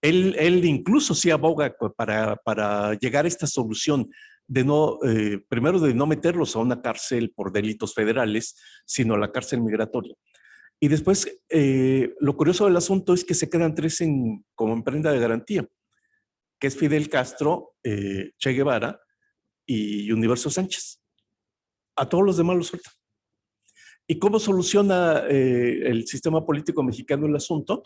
Él incluso sí aboga para llegar a esta solución de no, primero de no meterlos a una cárcel por delitos federales, sino a la cárcel migratoria. Y después, lo curioso del asunto es que se quedan tres como en prenda de garantía, que es Fidel Castro, Che Guevara y Universo Sánchez. A todos los demás los sueltan. ¿Y cómo soluciona el sistema político mexicano el asunto?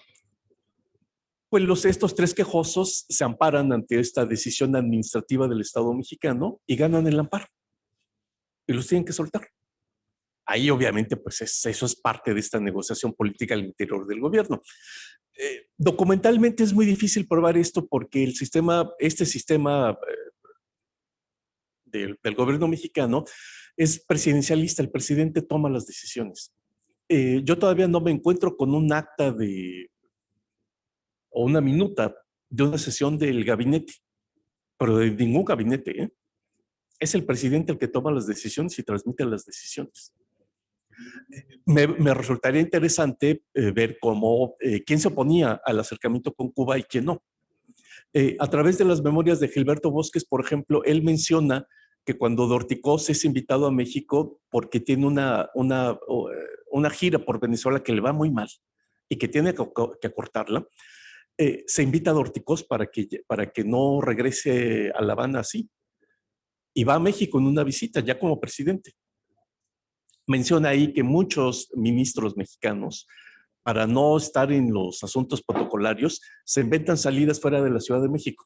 Pues estos tres quejosos se amparan ante esta decisión administrativa del Estado mexicano y ganan el amparo. Y los tienen que soltar. Ahí obviamente pues eso es parte de esta negociación política al interior del gobierno. Documentalmente es muy difícil probar esto porque este sistema del gobierno mexicano es presidencialista, el presidente toma las decisiones. Yo todavía no me encuentro con un acta o una minuta de una sesión del gabinete, pero de ningún gabinete, ¿eh? Es el presidente el que toma las decisiones y transmite las decisiones. Me resultaría interesante ver quién se oponía al acercamiento con Cuba y quién no. A través de las memorias de Gilberto Bosques, por ejemplo, él menciona que cuando Dorticós es invitado a México porque tiene una gira por Venezuela que le va muy mal y que tiene que acortarla, se invita a Dorticós para que no regrese a La Habana así. Y va a México en una visita ya como presidente. Menciona ahí que muchos ministros mexicanos, para no estar en los asuntos protocolarios, se inventan salidas fuera de la Ciudad de México,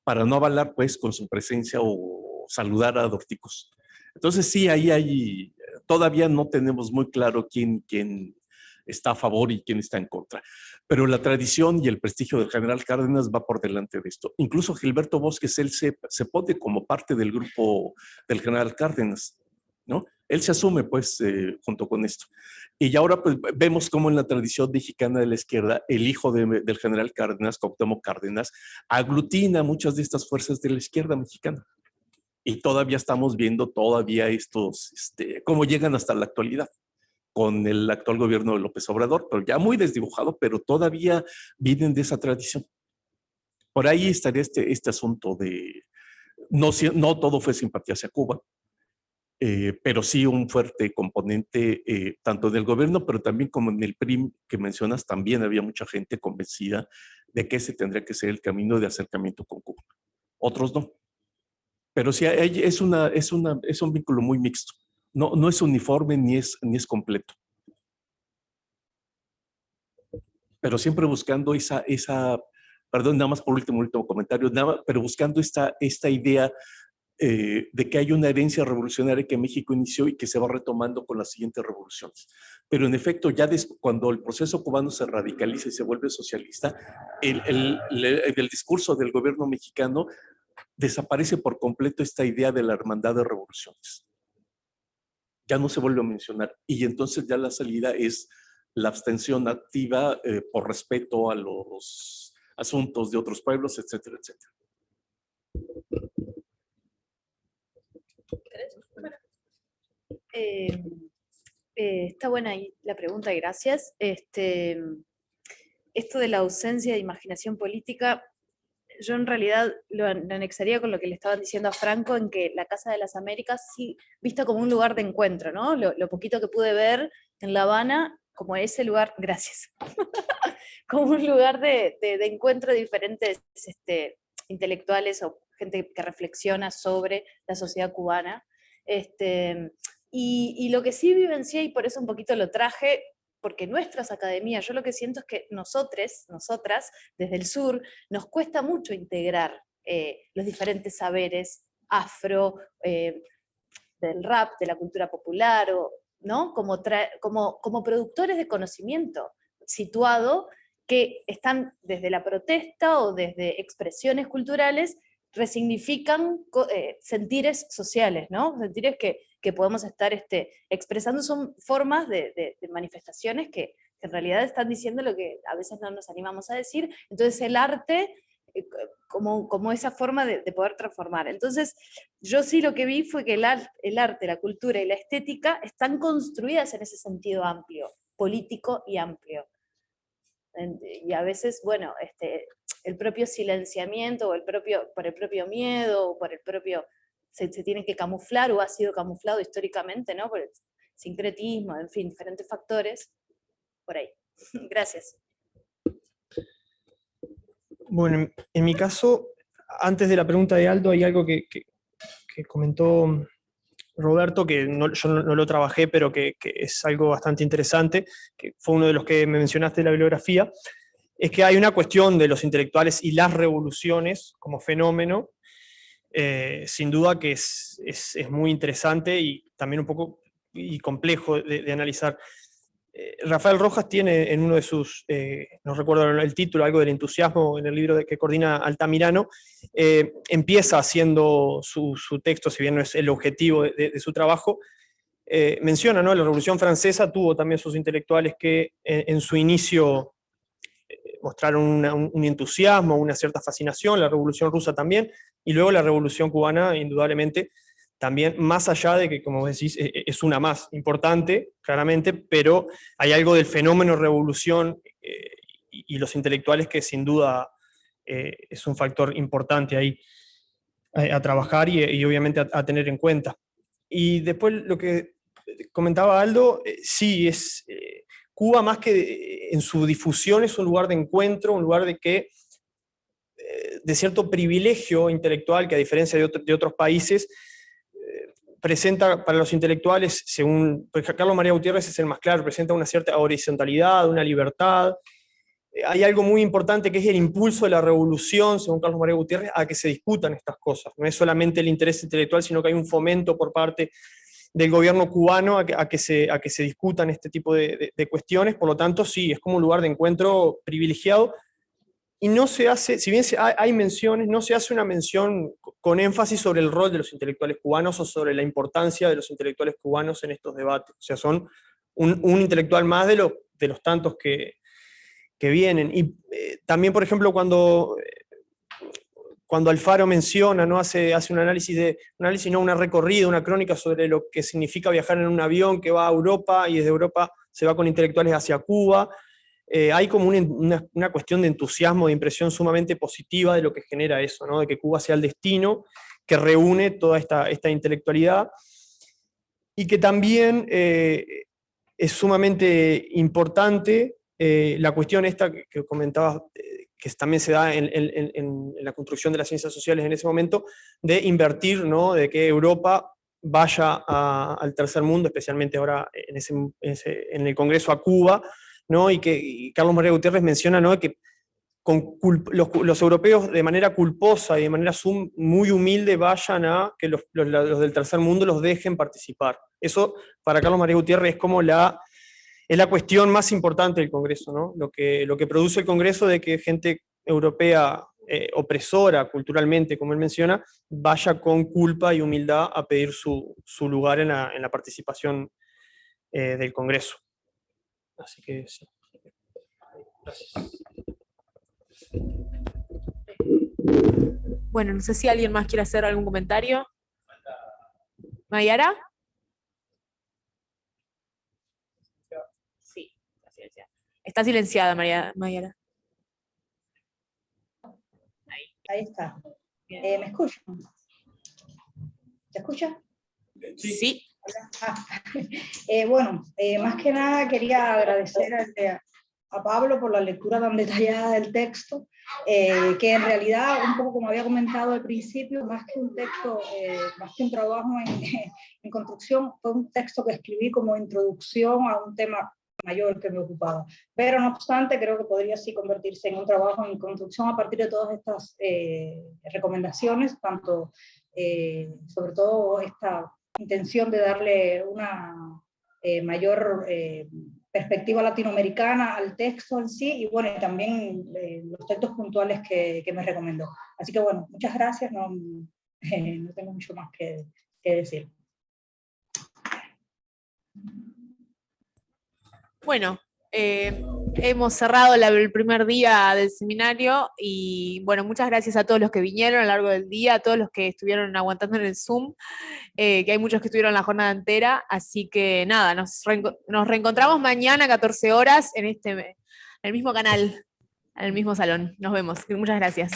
para no avalar pues con su presencia o saludar a Dorticós. Entonces sí, ahí todavía no tenemos muy claro quién está a favor y quién está en contra. Pero la tradición y el prestigio del general Cárdenas va por delante de esto. Incluso Gilberto Bosques, él se pone como parte del grupo del general Cárdenas, ¿no? Él se asume, pues, junto con esto. Y ahora pues, vemos cómo en la tradición mexicana de la izquierda, el hijo del general Cárdenas, Cuauhtémoc Cárdenas, aglutina muchas de estas fuerzas de la izquierda mexicana. Y todavía estamos viendo estos, cómo llegan hasta la actualidad, con el actual gobierno de López Obrador, pero ya muy desdibujado, pero todavía vienen de esa tradición. Por ahí estaría este asunto de, no todo fue simpatía hacia Cuba, pero sí un fuerte componente tanto del gobierno, pero también como en el PRI que mencionas, también había mucha gente convencida de que ese tendría que ser el camino de acercamiento con Cuba. Otros no. Pero sí es un vínculo muy mixto. No es uniforme ni es completo. Pero siempre buscando perdón, nada más por último comentario, pero buscando esta idea de que hay una herencia revolucionaria que México inició y que se va retomando con las siguientes revoluciones. Pero en efecto, ya cuando el proceso cubano se radicaliza y se vuelve socialista, el discurso del gobierno mexicano desaparece por completo esta idea de la hermandad de revoluciones. ya no se vuelve a mencionar. Y entonces ya la salida es la abstención activa por respeto a los asuntos de otros pueblos, etcétera, etcétera. Está buena ahí la pregunta, gracias. Esto de la ausencia de imaginación política, yo en realidad lo anexaría con lo que le estaban diciendo a Franco, en que la Casa de las Américas sí vista como un lugar de encuentro, ¿no? Lo poquito que pude ver en La Habana, como ese lugar, gracias, como un lugar de encuentro de diferentes intelectuales o gente que reflexiona sobre la sociedad cubana. Y lo que sí vivencié, y por eso un poquito lo traje, porque nuestras academias, yo lo que siento es que nosotras, desde el sur, nos cuesta mucho integrar los diferentes saberes afro, del rap, de la cultura popular, ¿no? Como productores de conocimiento situado, que están desde la protesta o desde expresiones culturales, resignifican sentires sociales, ¿no? Sentires que podemos estar expresando, son formas de manifestaciones que en realidad están diciendo lo que a veces no nos animamos a decir. Entonces el arte como esa forma de poder transformar. Entonces yo sí lo que vi fue que el arte, la cultura y la estética están construidas en ese sentido amplio, político y amplio. Y a veces, bueno, el propio silenciamiento o por el propio miedo o por el propio... Se tiene que camuflar o ha sido camuflado históricamente, ¿no? Por el sincretismo, en fin, diferentes factores. Por ahí. Gracias. Bueno, en mi caso, antes de la pregunta de Aldo, hay algo que comentó Roberto, que yo no lo trabajé, pero que es algo bastante interesante, que fue uno de los que me mencionaste en la bibliografía, es que hay una cuestión de los intelectuales y las revoluciones como fenómeno, sin duda que es muy interesante y también un poco y complejo de analizar. Rafael Rojas tiene en uno de sus, no recuerdo el título, algo del entusiasmo, en el libro que coordina Altamirano, empieza haciendo su texto, si bien no es el objetivo de su trabajo, menciona, ¿no? La Revolución Francesa tuvo también sus intelectuales que en su inicio mostraron un entusiasmo, una cierta fascinación, la Revolución Rusa también, y luego la Revolución Cubana, indudablemente, también, más allá de que, como decís, es una más importante, claramente, pero hay algo del fenómeno revolución y los intelectuales que sin duda es un factor importante ahí a trabajar y obviamente a tener en cuenta. Y después lo que comentaba Aldo, sí, Cuba más que en su difusión es un lugar de encuentro, un lugar de cierto privilegio intelectual que a diferencia de otros países, presenta para los intelectuales, según Carlos María Gutiérrez es el más claro, presenta una cierta horizontalidad, una libertad. Hay algo muy importante que es el impulso de la revolución, según Carlos María Gutiérrez, a que se discutan estas cosas. No es solamente el interés intelectual, sino que hay un fomento por parte del gobierno cubano a que se discutan este tipo de cuestiones. Por lo tanto, sí, es como un lugar de encuentro privilegiado. Y no se hace, si bien hay menciones, no se hace una mención con énfasis sobre el rol de los intelectuales cubanos o sobre la importancia de los intelectuales cubanos en estos debates. O sea, son un intelectual más de los tantos que vienen. Y también, por ejemplo, cuando Alfaro menciona, ¿no? hace un análisis, una recorrida, una crónica sobre lo que significa viajar en un avión que va a Europa y desde Europa se va con intelectuales hacia Cuba. Hay como una cuestión de entusiasmo, de impresión sumamente positiva de lo que genera eso, ¿no? De que Cuba sea el destino que reúne toda esta intelectualidad, y que también es sumamente importante la cuestión esta que comentabas, que también se da en la construcción de las ciencias sociales en ese momento, de invertir, ¿no? De que Europa vaya al tercer mundo, especialmente ahora en el Congreso a Cuba, ¿no? Y Carlos María Gutiérrez menciona, ¿no? Que los europeos de manera culposa y de manera muy humilde vayan a que los del tercer mundo los dejen participar. Eso para Carlos María Gutiérrez es como es la cuestión más importante del Congreso, ¿no? Lo que produce el Congreso de que gente europea opresora culturalmente, como él menciona, vaya con culpa y humildad a pedir su lugar en la participación del Congreso. Así que sí. Gracias. Bueno, no sé si alguien más quiere hacer algún comentario. ¿Mayara? Sí, está silenciada. Está silenciada, Mayara. Ahí está. ¿Me escuchan? ¿Se escucha? Sí. Bueno, más que nada quería agradecer a Pablo por la lectura tan detallada del texto, que en realidad, un poco como había comentado al principio, más que un texto, más que un trabajo en construcción, fue un texto que escribí como introducción a un tema mayor que me ocupaba. Pero no obstante, creo que podría sí convertirse en un trabajo en construcción a partir de todas estas recomendaciones, tanto sobre todo esta intención de darle una mayor perspectiva latinoamericana al texto en sí, y bueno, y también los textos puntuales que me recomendó. Así que bueno, muchas gracias, no tengo mucho más que decir. Bueno, hemos cerrado el primer día del seminario y bueno, muchas gracias a todos los que vinieron a lo largo del día, a todos los que estuvieron aguantando en el Zoom, que hay muchos que estuvieron la jornada entera, así que nada, nos reencontramos mañana a 14 horas en el mismo canal, en el mismo salón. Nos vemos. Muchas gracias.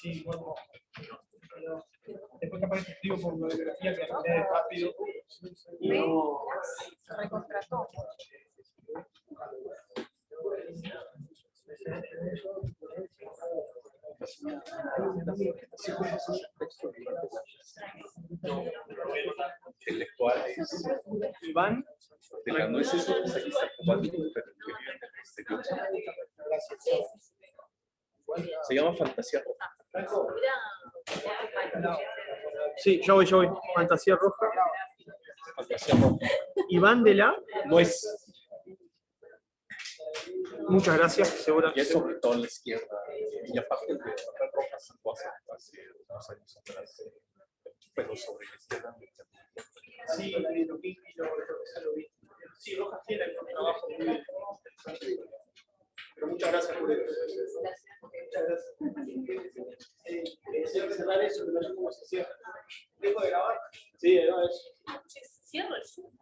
Sí, bueno. Después capaz que escribo por la bibliografía que hace rápido. Y no... Se recontrató. Intelectual es Iván. no es eso, pues aquí está Juan, pero que vive en el exterior. Se llama Fantasía Roja. Sí, yo voy. Fantasía Roja. Fantasía Roja. Iván de la... No es. Muchas gracias, seguro. Y es sobre todo en la izquierda. Y aparte de Fantasía Roja sacó hace unos años atrás. Pero sobre la izquierda. Sí, lo vi. Sí, Rojas tiene un trabajo muy bien. Pero muchas gracias por eso. Muchas gracias. Cerrar eso, que no sé cómo se cierra. ¿Dejo de grabar? Sí, no, es. Cierro el Zoom.